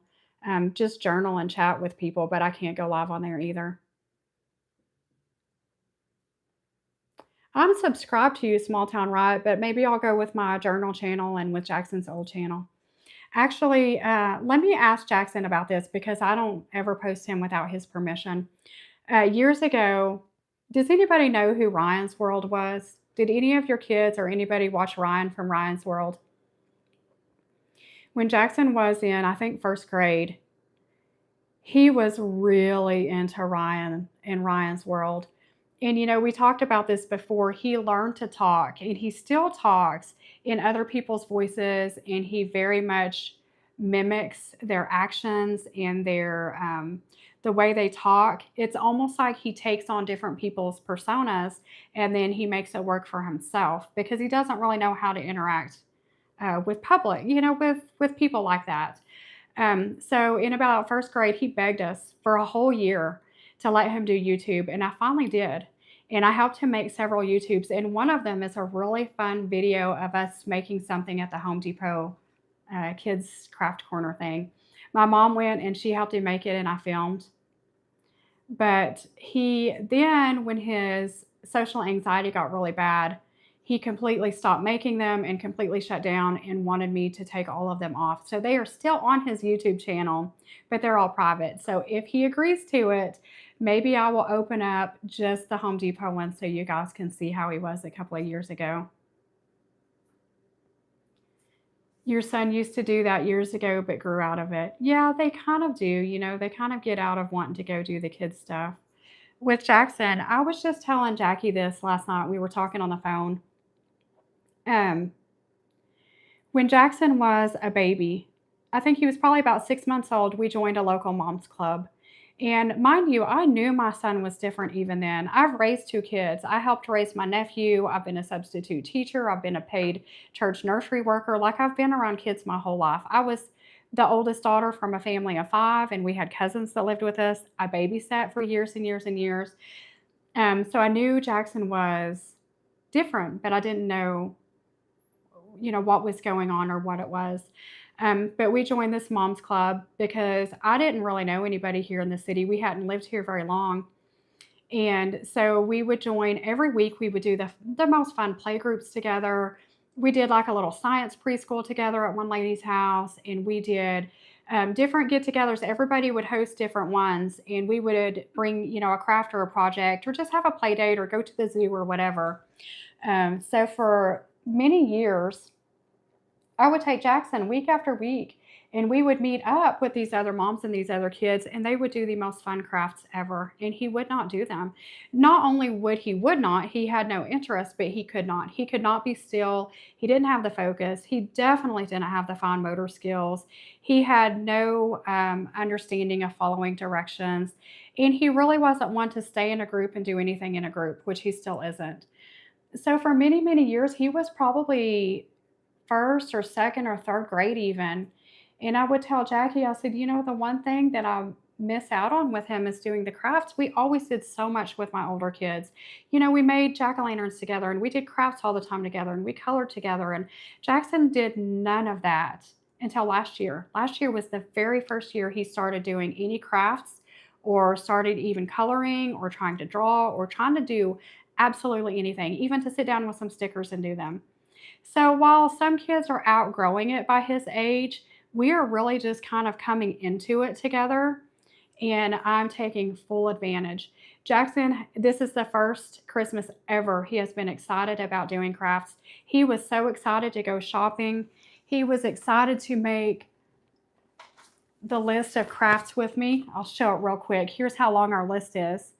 just journal and chat with people, but I can't go live on there either. I'm subscribed to you, Small Town Riot, but maybe I'll go with my journal channel and with Jackson's old channel. Actually, let me ask Jackson about this because I don't ever post him without his permission. Years ago, does anybody know who Ryan's World was? Did any of your kids or anybody watch Ryan from Ryan's World? When Jackson was in, I think, first grade, he was really into Ryan and Ryan's World. And, we talked about this before. He learned to talk, and he still talks in other people's voices, and he very much mimics their actions and the way they talk. It's almost like he takes on different people's personas and then he makes it work for himself because he doesn't really know how to interact with public, with people like that. So in about first grade, he begged us for a whole year to let him do YouTube, and I finally did. And I helped him make several YouTubes, and one of them is a really fun video of us making something at the Home Depot kids craft corner thing. My mom went and she helped him make it, and I filmed. But he then, when his social anxiety got really bad, he completely stopped making them and completely shut down and wanted me to take all of them off. So they are still on his YouTube channel, but they're all private. So if he agrees to it, maybe I will open up just the Home Depot one so you guys can see how he was a couple of years ago. Your son used to do that years ago, but grew out of it. Yeah, they kind of do. They kind of get out of wanting to go do the kids stuff. With Jackson, I was just telling Jackie this last night. We were talking on the phone. Um, when Jackson was a baby, I think he was probably about 6 months old, we joined a local mom's club. And mind you, I knew my son was different even then. I've raised 2 kids. I helped raise my nephew. I've been a substitute teacher. I've been a paid church nursery worker. Like, I've been around kids my whole life. I was the oldest daughter from a family of 5, and we had cousins that lived with us. I babysat for years and years and years. So I knew Jackson was different, but I didn't know, what was going on or what it was. But we joined this mom's club because I didn't really know anybody here in the city. We hadn't lived here very long. And so we would join every week. We would do the most fun play groups together. We did like a little science preschool together at one lady's house, and we did different get-togethers. Everybody would host different ones, and we would bring, a craft or a project, or just have a play date, or go to the zoo or whatever. So for many years, I would take Jackson week after week, and we would meet up with these other moms and these other kids, and they would do the most fun crafts ever, and he would not do them. Not only would not, he had no interest, but he could not. He could not be still. He didn't have the focus. He definitely didn't have the fine motor skills. He had no understanding of following directions, and he really wasn't one to stay in a group and do anything in a group, which he still isn't. So for many, many years, he was probably first or second or third grade even. And I would tell Jackie, I said, the one thing that I miss out on with him is doing the crafts. We always did so much with my older kids. We made jack-o'-lanterns together, and we did crafts all the time together, and we colored together. And Jackson did none of that until last year. Last year was the very first year he started doing any crafts, or started even coloring, or trying to draw, or trying to do absolutely anything, even to sit down with some stickers and do them. So while some kids are outgrowing it by his age, we are really just kind of coming into it together, and I'm taking full advantage. Jackson, this is the first Christmas ever he has been excited about doing crafts. He was so excited to go shopping. He was excited to make the list of crafts with me. I'll show it real quick. Here's how long our list is.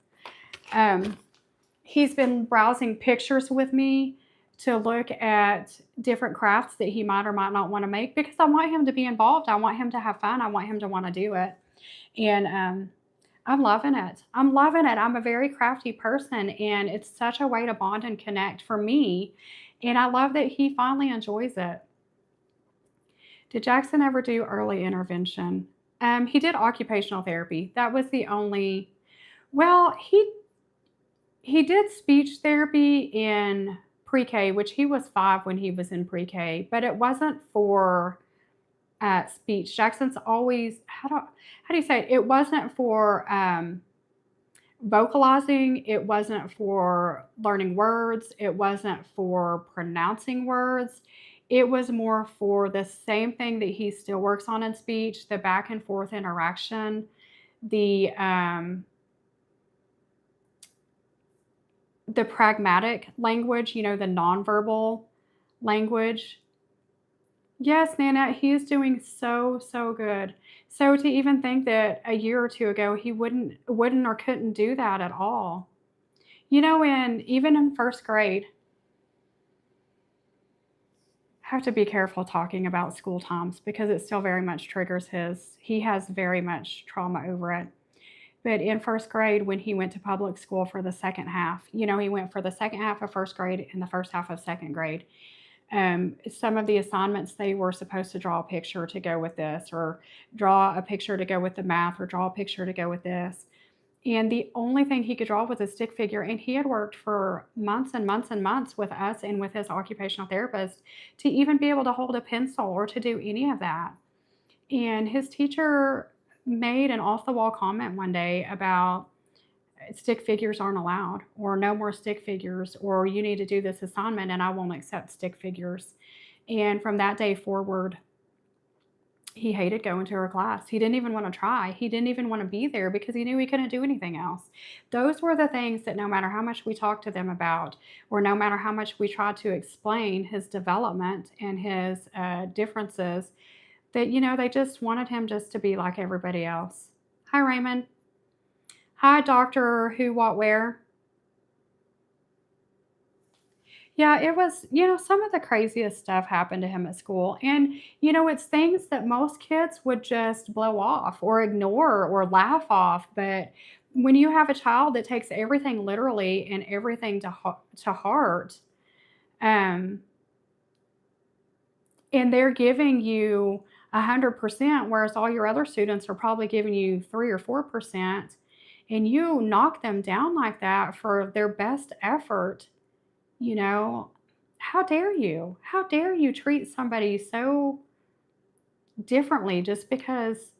He's been browsing pictures with me to look at different crafts that he might or might not want to make, because I want him to be involved. I want him to have fun. I want him to want to do it. And I'm loving it. I'm loving it. I'm a very crafty person, and it's such a way to bond and connect for me. And I love that he finally enjoys it. Did Jackson ever do early intervention? He did occupational therapy. That was the only, well, he did speech therapy in pre-K, which he was 5 when he was in pre-K, but it wasn't for speech. Jackson's always, how do you say it? It wasn't for vocalizing. It wasn't for learning words. It wasn't for pronouncing words. It was more for the same thing that he still works on in speech, the back and forth interaction, the pragmatic language, the nonverbal language. Yes, Nana, he is doing so, so good. So to even think that a year or 2 ago he wouldn't or couldn't do that at all. Even in first grade, have to be careful talking about school times because it still very much triggers he has very much trauma over it. But in first grade, when he went to public school for the second half, he went for the second half of first grade and the first half of second grade. Some of the assignments, they were supposed to draw a picture to go with this, or draw a picture to go with the math, or draw a picture to go with this. And the only thing he could draw was a stick figure. And he had worked for months and months and months with us and with his occupational therapist to even be able to hold a pencil or to do any of that. And his teacher made an off the wall comment one day about stick figures aren't allowed, or no more stick figures, or you need to do this assignment and I won't accept stick figures. And from that day forward, he hated going to her class. He didn't even want to try. He didn't even want to be there because he knew he couldn't do anything else. Those were the things that no matter how much we talked to them about, or no matter how much we tried to explain his development and his differences, that, they just wanted him just to be like everybody else. Hi, Raymond. Hi, Dr. Who, What, Where. Yeah, it was, some of the craziest stuff happened to him at school. And, it's things that most kids would just blow off or ignore or laugh off. But when you have a child that takes everything literally and everything to heart, um, and they're giving you 100%, whereas all your other students are probably giving you 3 or 4%, and you knock them down like that for their best effort, how dare you? How dare you treat somebody so differently just because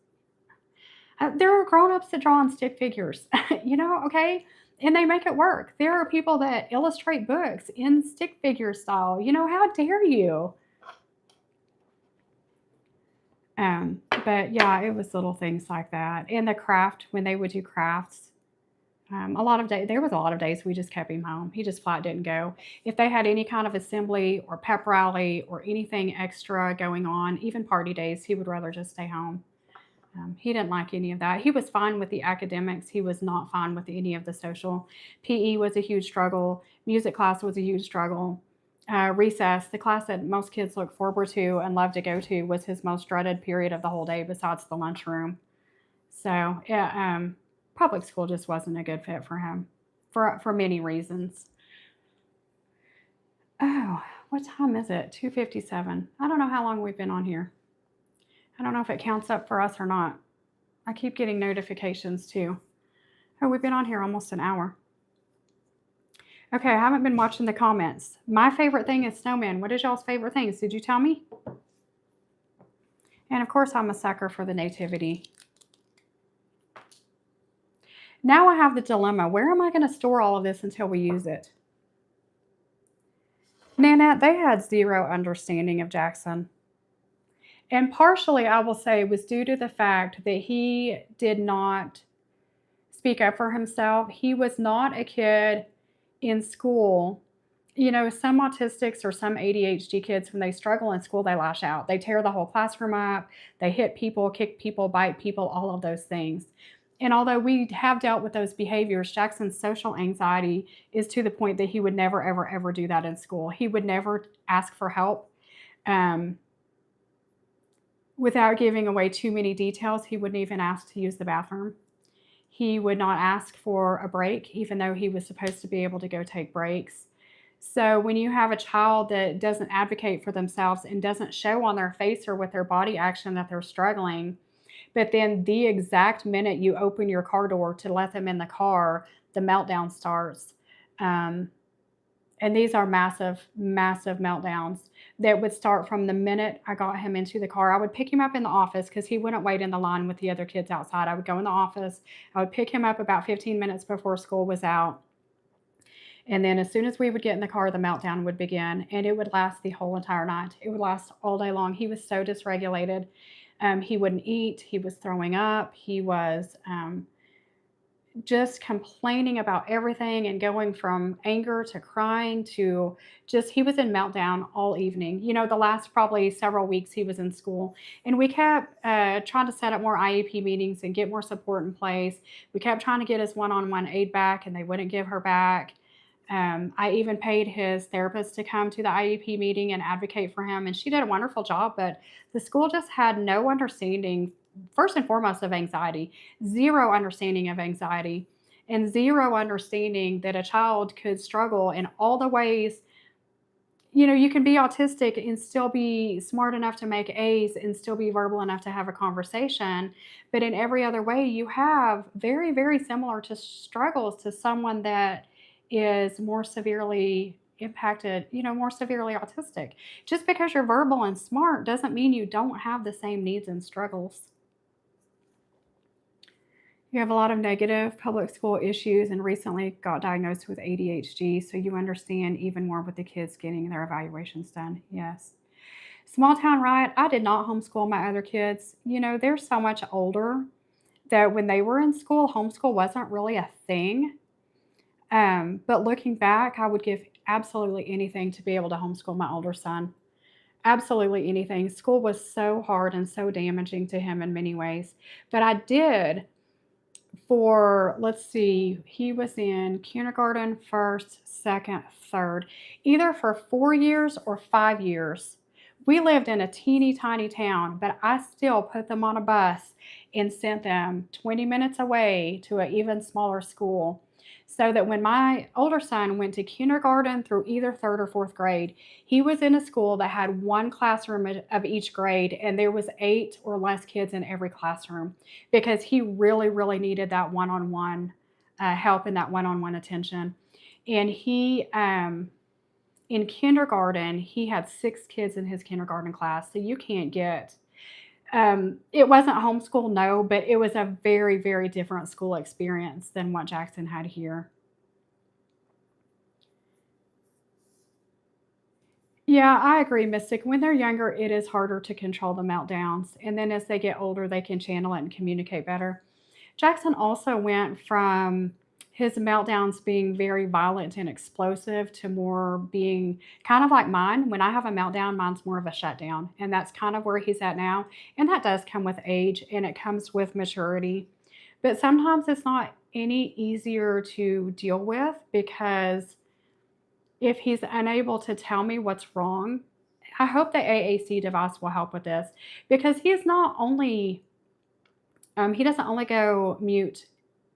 there are grown-ups that draw on stick figures, okay? And they make it work. There are people that illustrate books in stick figure style. How dare you? But yeah, it was little things like that. And the craft, when they would do crafts, there was a lot of days we just kept him home. He just flat didn't go. If they had any kind of assembly or pep rally or anything extra going on, even party days, he would rather just stay home. He didn't like any of that. He was fine with the academics. He was not fine with any of the social. PE was a huge struggle. Music class was a huge struggle. Recess, the class that most kids look forward to and love to go to, was his most dreaded period of the whole day besides the lunchroom. So, yeah, public school just wasn't a good fit for him for many reasons. Oh, what time is it? 2:57. I don't know how long we've been on here. I don't know if it counts up for us or not. I keep getting notifications too. Oh, we've been on here almost an hour. Okay, I haven't been watching the comments. My favorite thing is snowmen. What is y'all's favorite things? Did you tell me? And of course, I'm a sucker for the nativity. Now I have the dilemma. Where am I going to store all of this until we use it? Nanette, they had zero understanding of Jackson. And partially, I will say, was due to the fact that he did not speak up for himself. He was not a kid in school. Some autistics or some ADHD kids, when they struggle in school, they lash out. They tear the whole classroom up. They hit people, kick people, bite people, all of those things. And although we have dealt with those behaviors, Jackson's social anxiety is to the point that he would never, ever, ever do that in school. He would never ask for help. Without giving away too many details, he wouldn't even ask to use the bathroom. He would not ask for a break, even though he was supposed to be able to go take breaks. So when you have a child that doesn't advocate for themselves and doesn't show on their face or with their body action that they're struggling, but then the exact minute you open your car door to let them in the car, the meltdown starts. And these are massive, massive meltdowns that would start from the minute I got him into the car. I would pick him up in the office because he wouldn't wait in the line with the other kids outside. I would go in the office. I would pick him up about 15 minutes before school was out. And then as soon as we would get in the car, the meltdown would begin. And it would last the whole entire night. It would last all day long. He was so dysregulated. He wouldn't eat. He was throwing up. He was just complaining about everything and going from anger to crying to just, he was in meltdown all evening. The last probably several weeks he was in school. And we kept trying to set up more IEP meetings and get more support in place. We kept trying to get his one-on-one aid back, and they wouldn't give her back. I even paid his therapist to come to the IEP meeting and advocate for him, and she did a wonderful job. But the school just had no understanding, first and foremost, of anxiety, zero understanding of anxiety, and zero understanding that a child could struggle in all the ways. You can be autistic and still be smart enough to make A's and still be verbal enough to have a conversation. But in every other way, you have very, very similar to struggles to someone that is more severely impacted, more severely autistic. Just because you're verbal and smart doesn't mean you don't have the same needs and struggles. You have a lot of negative public school issues and recently got diagnosed with ADHD, so you understand even more with the kids getting their evaluations done. Yes. Small town riot, I did not homeschool my other kids. They're so much older that when they were in school, homeschool wasn't really a thing. But looking back, I would give absolutely anything to be able to homeschool my older son. Absolutely anything. School was so hard and so damaging to him in many ways. But I did for, let's see, he was in kindergarten, first, second, third, either for 4 years or 5 years. We lived in a teeny tiny town, but I still put them on a bus and sent them 20 minutes away to an even smaller school. So that when my older son went to kindergarten through either third or fourth grade, he was in a school that had one classroom of each grade, and there was 8 or less kids in every classroom because he really, really needed that one-on-one help and that one-on-one attention. And in kindergarten, he had 6 kids in his kindergarten class, so you can't get it wasn't homeschool, no, but it was a very, very different school experience than what Jackson had here. Yeah, I agree, Mystic. When they're younger, it is harder to control the meltdowns. And then as they get older, they can channel it and communicate better. Jackson also went from his meltdowns being very violent and explosive to more being kind of like mine. When I have a meltdown, mine's more of a shutdown. And that's kind of where he's at now. And that does come with age and it comes with maturity. But sometimes it's not any easier to deal with because if he's unable to tell me what's wrong, I hope the AAC device will help with this because he doesn't only go mute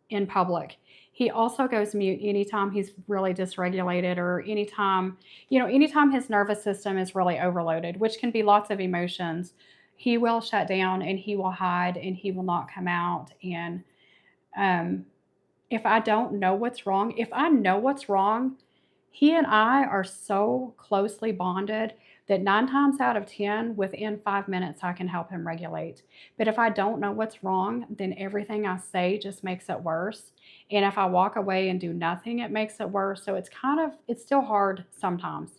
in public. He also goes mute anytime he's really dysregulated or anytime his nervous system is really overloaded, which can be lots of emotions. He will shut down and he will hide and he will not come out. And um, if I don't know what's wrong, if I know what's wrong, he and I are so closely bonded that 9 times out of 10, within 5 minutes, I can help him regulate. But if I don't know what's wrong, then everything I say just makes it worse. And if I walk away and do nothing, it makes it worse. So it's still hard sometimes.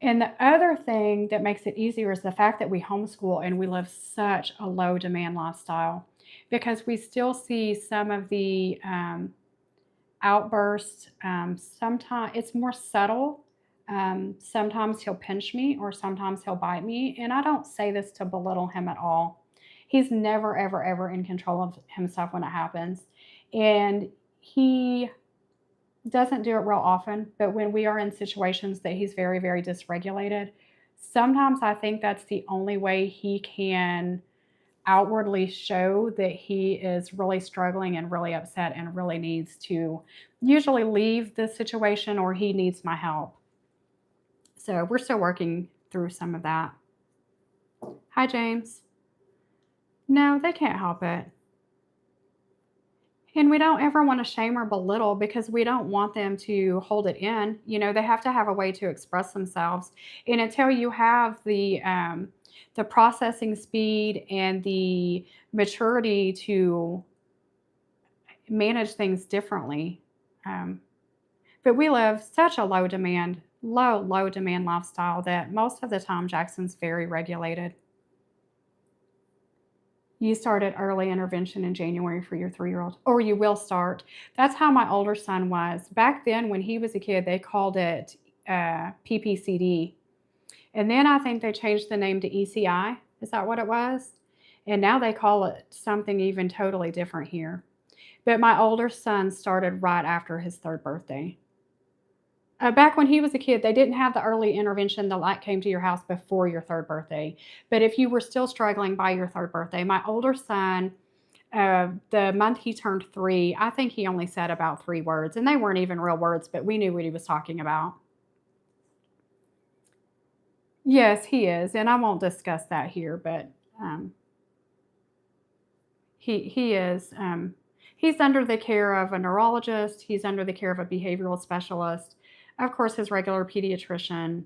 And the other thing that makes it easier is the fact that we homeschool and we live such a low demand lifestyle because we still see some of the outbursts. Sometimes it's more subtle. Sometimes he'll pinch me or sometimes he'll bite me. And I don't say this to belittle him at all. He's never, ever, ever in control of himself when it happens. And he doesn't do it real often, but when we are in situations that he's very, very dysregulated, sometimes I think that's the only way he can outwardly show that he is really struggling and really upset and really needs to usually leave the situation or he needs my help. So we're still working through some of that. Hi, James. No, they can't help it. And we don't ever want to shame or belittle because we don't want them to hold it in. They have to have a way to express themselves. And until you have the processing speed and the maturity to manage things differently. But we live such a low demand lifestyle that most of the time Jackson's very regulated. You started early intervention in January for your 3-year-old, or you will start. That's how my older son was. Back then, when he was a kid, they called it PPCD. And then I think they changed the name to ECI. Is that what it was? And now they call it something even totally different here. But my older son started right after his 3rd birthday. Back when he was a kid, they didn't have the early intervention, the light came to your house before your 3rd birthday. But if you were still struggling by your 3rd birthday, my older son, the month he turned 3, I think he only said about 3 words, and they weren't even real words, but we knew what he was talking about. Yes, he is, and I won't discuss that here, but, he is, he's under the care of a neurologist, he's under the care of a behavioral specialist, of course, his regular pediatrician,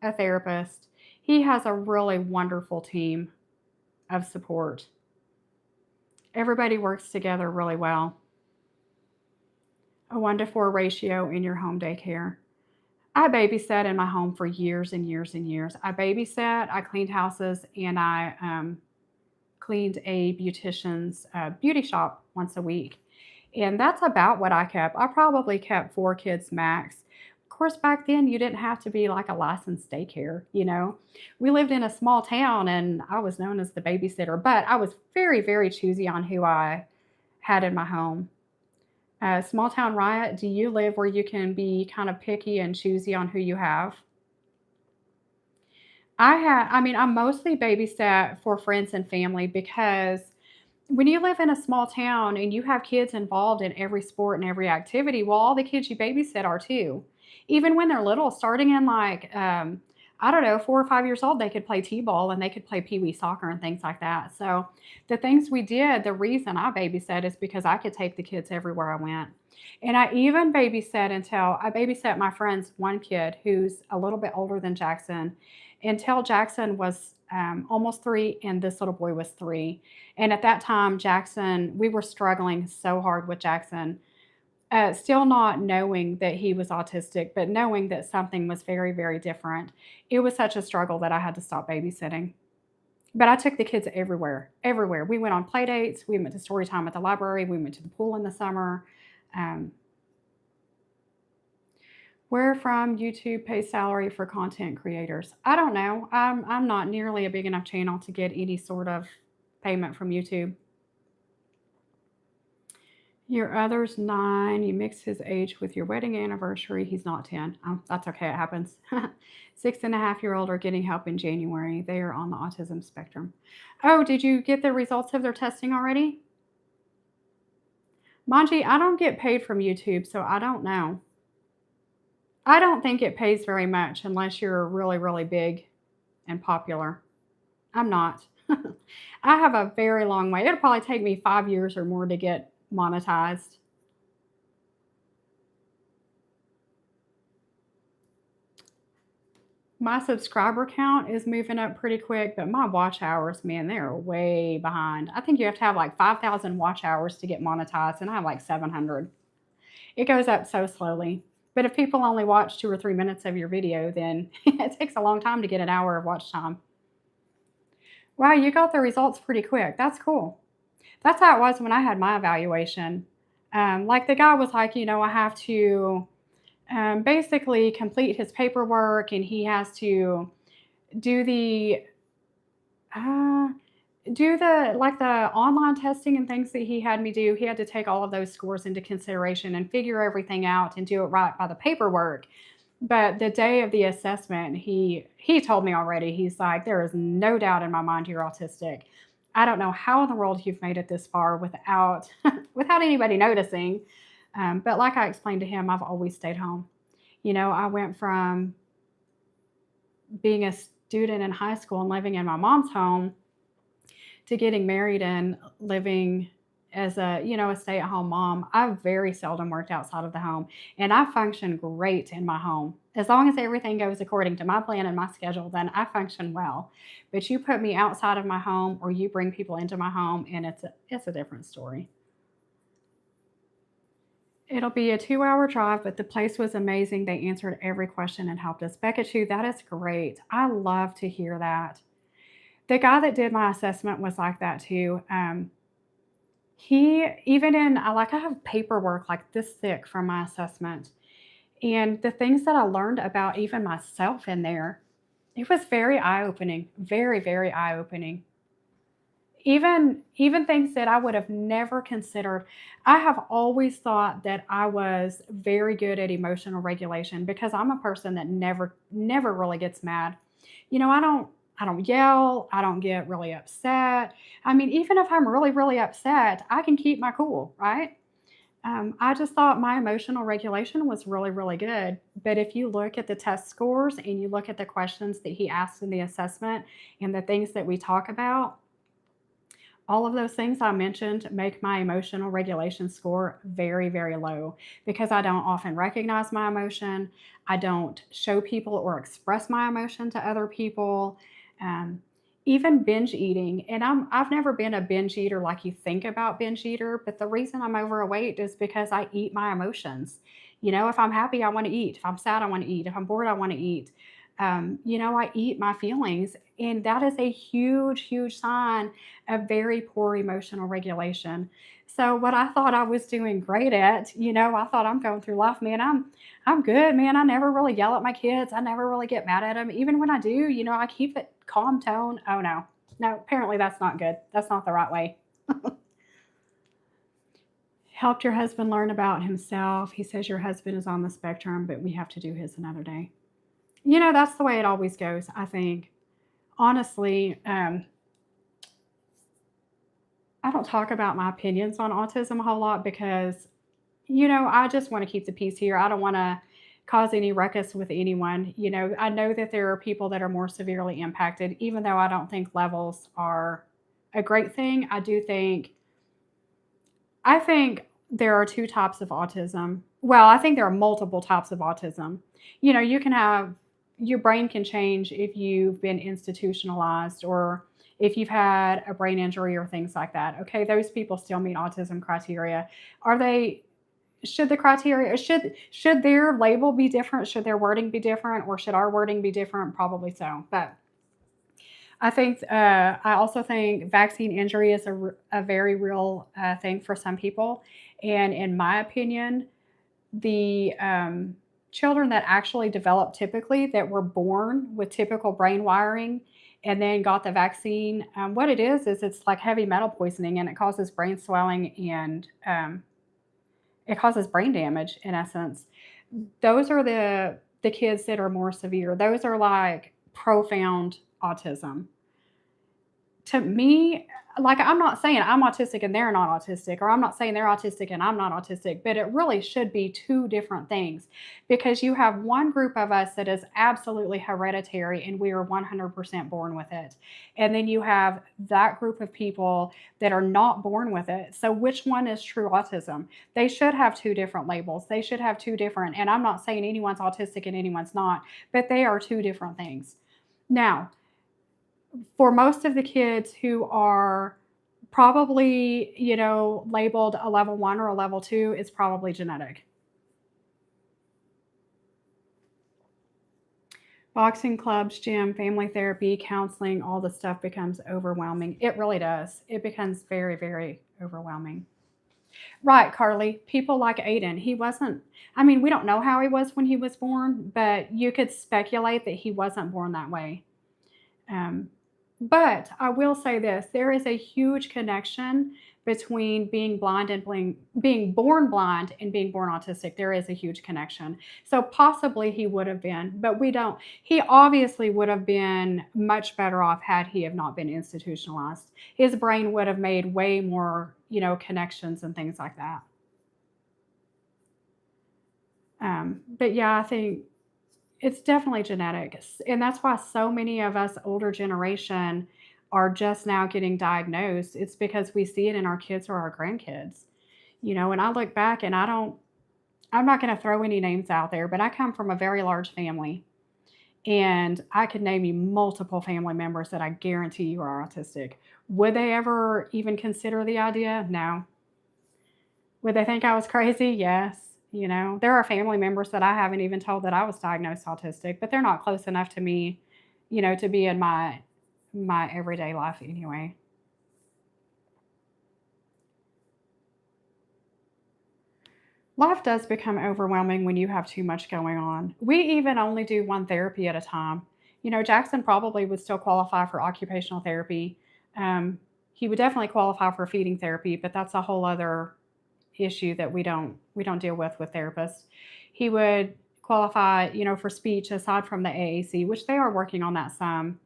a therapist. He has a really wonderful team of support. Everybody works together really well. A 1-to-4 ratio in your home daycare. I babysat in my home for years and years and years. I babysat, I cleaned houses, and I cleaned a beautician's beauty shop once a week. And that's about what I kept. I probably kept 4 kids max. Of course, back then you didn't have to be like a licensed daycare, you know. We lived in a small town and I was known as the babysitter, but I was very, very choosy on who I had in my home. Small town riot, do you live where you can be kind of picky and choosy on who you have? I mean, I mostly babysat for friends and family because when you live in a small town and you have kids involved in every sport and every activity, well, all the kids you babysit are too. Even when they're little, starting in like, I don't know, 4 or 5 years old, they could play t-ball and they could play pee-wee soccer and things like that. So the things we did, the reason I babysat is because I could take the kids everywhere I went. And I even babysat until I babysat my friend's one kid who's a little bit older than Jackson until Jackson was almost 3 and this little boy was 3. And at that time, Jackson, we were struggling so hard with Jackson, still not knowing that he was autistic, but knowing that something was very, very different. It was such a struggle that I had to stop babysitting. But I took the kids everywhere, everywhere. We went on play dates. We went to story time at the library. We went to the pool in the summer. Um, where from YouTube pays salary for content creators? I don't know. I'm not nearly a big enough channel to get any sort of payment from YouTube. Your other's 9. You mix his age with your wedding anniversary. He's not 10. That's okay. It happens. 6.5-year-old are getting help in January. They are on the autism spectrum. Oh, did you get the results of their testing already? Manji, I don't get paid from YouTube, so I don't know. I don't think it pays very much unless you're really, really big and popular. I'm not. I have a very long way. It'll probably take me 5 years or more to get monetized. My subscriber count is moving up pretty quick, but my watch hours, man, they're way behind. I think you have to have like 5,000 watch hours to get monetized, and I have like 700. It goes up so slowly. But if people only watch 2 or 3 minutes of your video, then it takes a long time to get an hour of watch time. Wow, you got the results pretty quick. That's cool. That's how it was when I had my evaluation. Like the guy was like, I have to basically complete his paperwork and he has to do the uh, like the online testing and things that he had me do. He had to take all of those scores into consideration and figure everything out and do it right by the paperwork. But the day of the assessment, he told me already, he's like, there is no doubt in my mind you're autistic. I don't know how in the world you've made it this far without without anybody noticing. But like I explained to him, I've always stayed home. I went from being a student in high school and living in my mom's home to getting married and living as a stay-at-home mom. I've very seldom worked outside of the home, and I function great in my home. As long as everything goes according to my plan and my schedule, then I function well. But you put me outside of my home or you bring people into my home, and it's a different story. It'll be a 2-hour drive, but the place was amazing. They answered every question and helped us. Becca Chu, that is great. I love to hear that. The guy that did my assessment was like that too. He even I have paperwork like this thick from my assessment, and the things that I learned about even myself in there, it was very eye-opening, very, very eye-opening. Even things that I would have never considered. I have always thought that I was very good at emotional regulation because I'm a person that never really gets mad. I don't yell, I don't get really upset. I mean, even if I'm really upset, I can keep my cool, right? I just thought my emotional regulation was really good. But if you look at the test scores and you look at the questions that he asked in the assessment and the things that we talk about, all of those things I mentioned make my emotional regulation score very low because I don't often recognize my emotion. I don't show people or express my emotion to other people. Um, Even binge eating, and I've never been a binge eater like you think about binge eater, but the reason I'm overweight is because I eat my emotions. If I'm happy, I want to eat. If I'm sad, I want to eat. If I'm bored, I want to eat. I eat my feelings, and that is a huge sign of very poor emotional regulation. So what I thought I was doing great at, I thought I'm going through life, man. I'm good, man. I never really yell at my kids. I never really get mad at them. Even when I do, I keep it calm tone. Oh no. No, apparently that's not good. That's not the right way. Helped your husband learn about himself. He says your husband is on the spectrum, but we have to do his another day. That's the way it always goes, I think. Honestly, I don't talk about my opinions on autism a whole lot because, I just want to keep the peace here. I don't want to cause any ruckus with anyone. I know that there are people that are more severely impacted, even though I don't think levels are a great thing. I think there are two types of autism. Well, I think there are multiple types of autism. You can have your brain can change if you've been institutionalized or if you've had a brain injury or things like that. Okay, those people still meet autism criteria. Are they should the criteria should their label be different? Should their wording be different or should our wording be different? Probably so. But I also think vaccine injury is a very real thing for some people. And in my opinion, the children that actually develop typically that were born with typical brain wiring and then got the vaccine, what it is it's like heavy metal poisoning and it causes brain swelling and it causes brain damage in essence. Those are the kids that are more severe. Those are like profound autism to me, like I'm not saying I'm autistic and they're not autistic, or I'm not saying they're autistic and I'm not autistic, but it really should be two different things because you have one group of us that is absolutely hereditary and we are 100% born with it. And then you have that group of people that are not born with it. So which one is true autism? They should have two different labels. They should have two different, and I'm not saying anyone's autistic and anyone's not, but they are two different things. Now, for most of the kids who are probably, labeled a level 1 or a level 2, it's probably genetic. Boxing clubs, gym, family therapy, counseling, all the stuff becomes overwhelming. It really does. It becomes very overwhelming. Right, Carly. People like Aiden. He wasn't, I mean, we don't know how he was when he was born, but you could speculate that he wasn't born that way. Um, but I will say this, there is a huge connection between being blind and being born blind and being born autistic. There is a huge connection. So possibly he would have been, but we don't. He obviously would have been much better off had he have not been institutionalized. His brain would have made way more, connections and things like that. But yeah, I think it's definitely genetics, and that's why so many of us older generation are just now getting diagnosed. It's because we see it in our kids or our grandkids. And I look back and I'm not going to throw any names out there, but I come from a very large family, and I could name you multiple family members that I guarantee you are autistic. Would they ever even consider the idea? No. Would they think I was crazy? Yes. There are family members that I haven't even told that I was diagnosed autistic, but they're not close enough to me, to be in my everyday life anyway. Life does become overwhelming when you have too much going on. We even only do one therapy at a time. Jackson probably would still qualify for occupational therapy. Um, He would definitely qualify for feeding therapy, but that's a whole other issue that we don't deal with therapists. He would qualify, for speech aside from the AAC, which they are working on that some.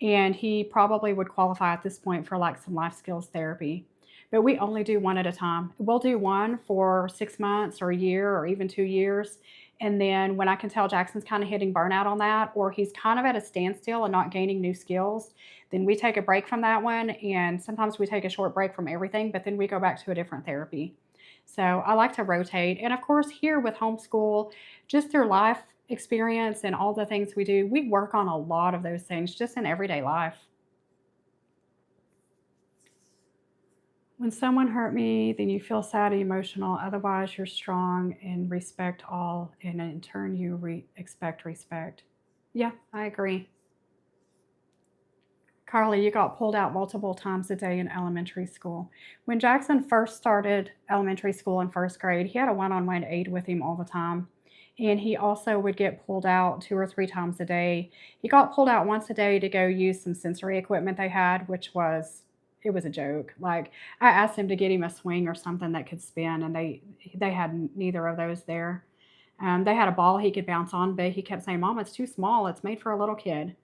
And he probably would qualify at this point for like some life skills therapy. But we only do one at a time. We'll do one for 6 months or a year or even 2 years. And then when I can tell Jackson's kind of hitting burnout on that, or he's kind of at a standstill and not gaining new skills, then we take a break from that one. And sometimes we take a short break from everything, but then we go back to a different therapy. So I like to rotate. And of course, here with homeschool, just through life experience and all the things we do, we work on a lot of those things just in everyday life. When someone hurt me, then you feel sad and emotional. Otherwise, you're strong and respect all, and in turn, you expect respect. Yeah, I agree. Carly, you got pulled out multiple times a day in elementary school. When Jackson first started elementary school in first grade, he had a one on one aide with him all the time. And he also would get pulled out 2 or 3 times a day. He got pulled out once a day to go use some sensory equipment they had, it was a joke. Like, I asked him to get him a swing or something that could spin, and they had neither of those there. They had a ball he could bounce on, but he kept saying, "Mom, it's too small. It's made for a little kid."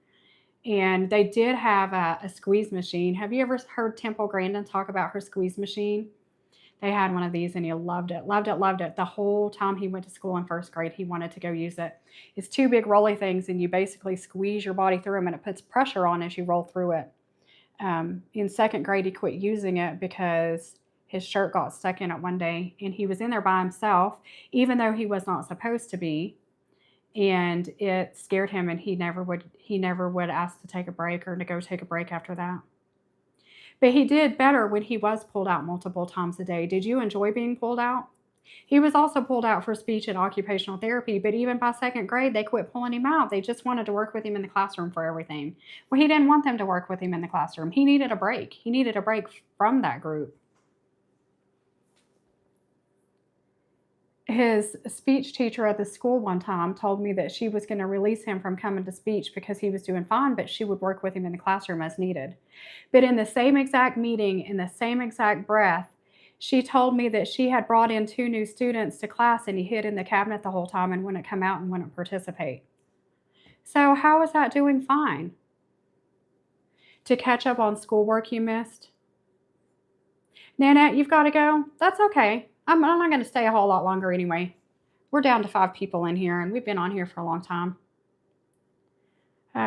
And they did have a squeeze machine. Have you ever heard Temple Grandin talk about her squeeze machine? They had one of these and he loved it, loved it, loved it. The whole time he went to school in first grade, he wanted to go use it. It's two big rolly things, and you basically squeeze your body through them, and it puts pressure on as you roll through it. In second grade, he quit using it because his shirt got stuck in it one day, and he was in there by himself, even though he was not supposed to be. And it scared him, and he never would ask to take a break or to go take a break after that. But he did better when he was pulled out multiple times a day. Did you enjoy being pulled out? He was also pulled out for speech and occupational therapy, but even by second grade, they quit pulling him out. They just wanted to work with him in the classroom for everything. Well, he didn't want them to work with him in the classroom. He needed a break. He needed a break from that group. His speech teacher at the school one time told me that she was going to release him from coming to speech because he was doing fine, but she would work with him in the classroom as needed. But in the same exact meeting, in the same exact breath, she told me that she had brought in 2 new students to class, and he hid in the cabinet the whole time and wouldn't come out and wouldn't participate. So how is that doing fine? To catch up on schoolwork you missed? Nanette, you've got to go? That's okay. I'm not going to stay a whole lot longer anyway. We're down to 5 people in here, and we've been on here for a long time.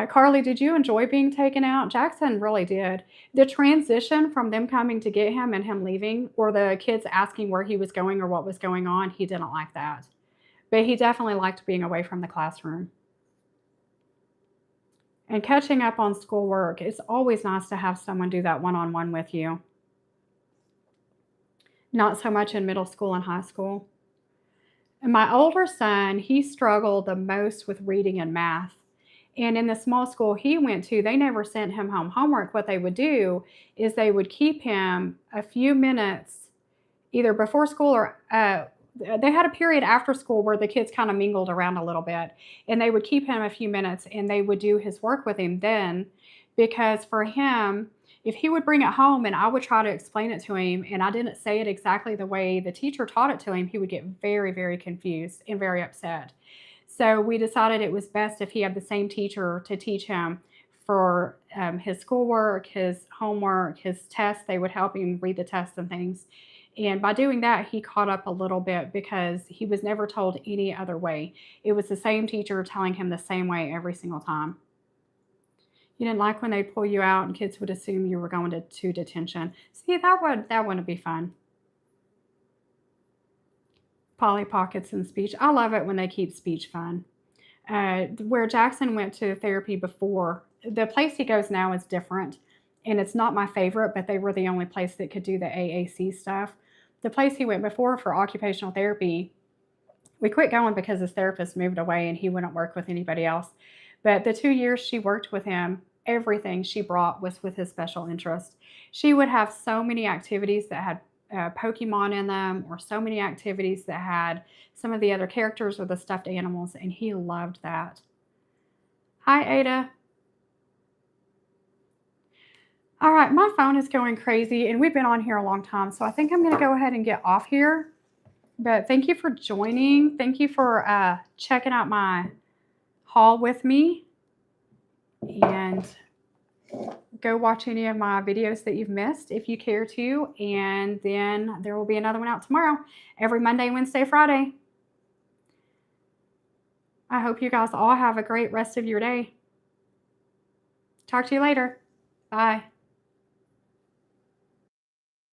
Carly, did you enjoy being taken out? Jackson really did. The transition from them coming to get him and him leaving, or the kids asking where he was going or what was going on, he didn't like that. But he definitely liked being away from the classroom. And catching up on schoolwork, it's always nice to have someone do that one-on-one with you. Not so much in middle school and high school. And my older son, he struggled the most with reading and math. And in the small school he went to, they never sent him home homework. What they would do is they would keep him a few minutes either before school or they had a period after school where the kids kind of mingled around a little bit. And they would keep him a few minutes, and they would do his work with him then, because for him, if he would bring it home and I would try to explain it to him and I didn't say it exactly the way the teacher taught it to him, he would get very, very confused and very upset. So we decided it was best if he had the same teacher to teach him for his schoolwork, his homework, his tests. They would help him read the tests and things. And by doing that, he caught up a little bit because he was never told any other way. It was the same teacher telling him the same way every single time. You didn't like when they'd pull you out and kids would assume you were going to detention. See, that wouldn't be fun. Polly Pockets and speech. I love it when they keep speech fun. Where Jackson went to therapy before, the place he goes now is different. And it's not my favorite, but they were the only place that could do the AAC stuff. The place he went before for occupational therapy, we quit going because his therapist moved away and he wouldn't work with anybody else. But the 2 years she worked with him, everything she brought was with his special interest. She would have so many activities that had Pokemon in them, or so many activities that had some of the other characters or the stuffed animals, and he loved that. Hi, Ada. All right, my phone is going crazy, and we've been on here a long time, so I think I'm going to go ahead and get off here. But thank you for joining. Thank you for checking out my haul with me. And go watch any of my videos that you've missed if you care to. And then there will be another one out tomorrow, every Monday, Wednesday, Friday. I hope you guys all have a great rest of your day. Talk to you later. Bye.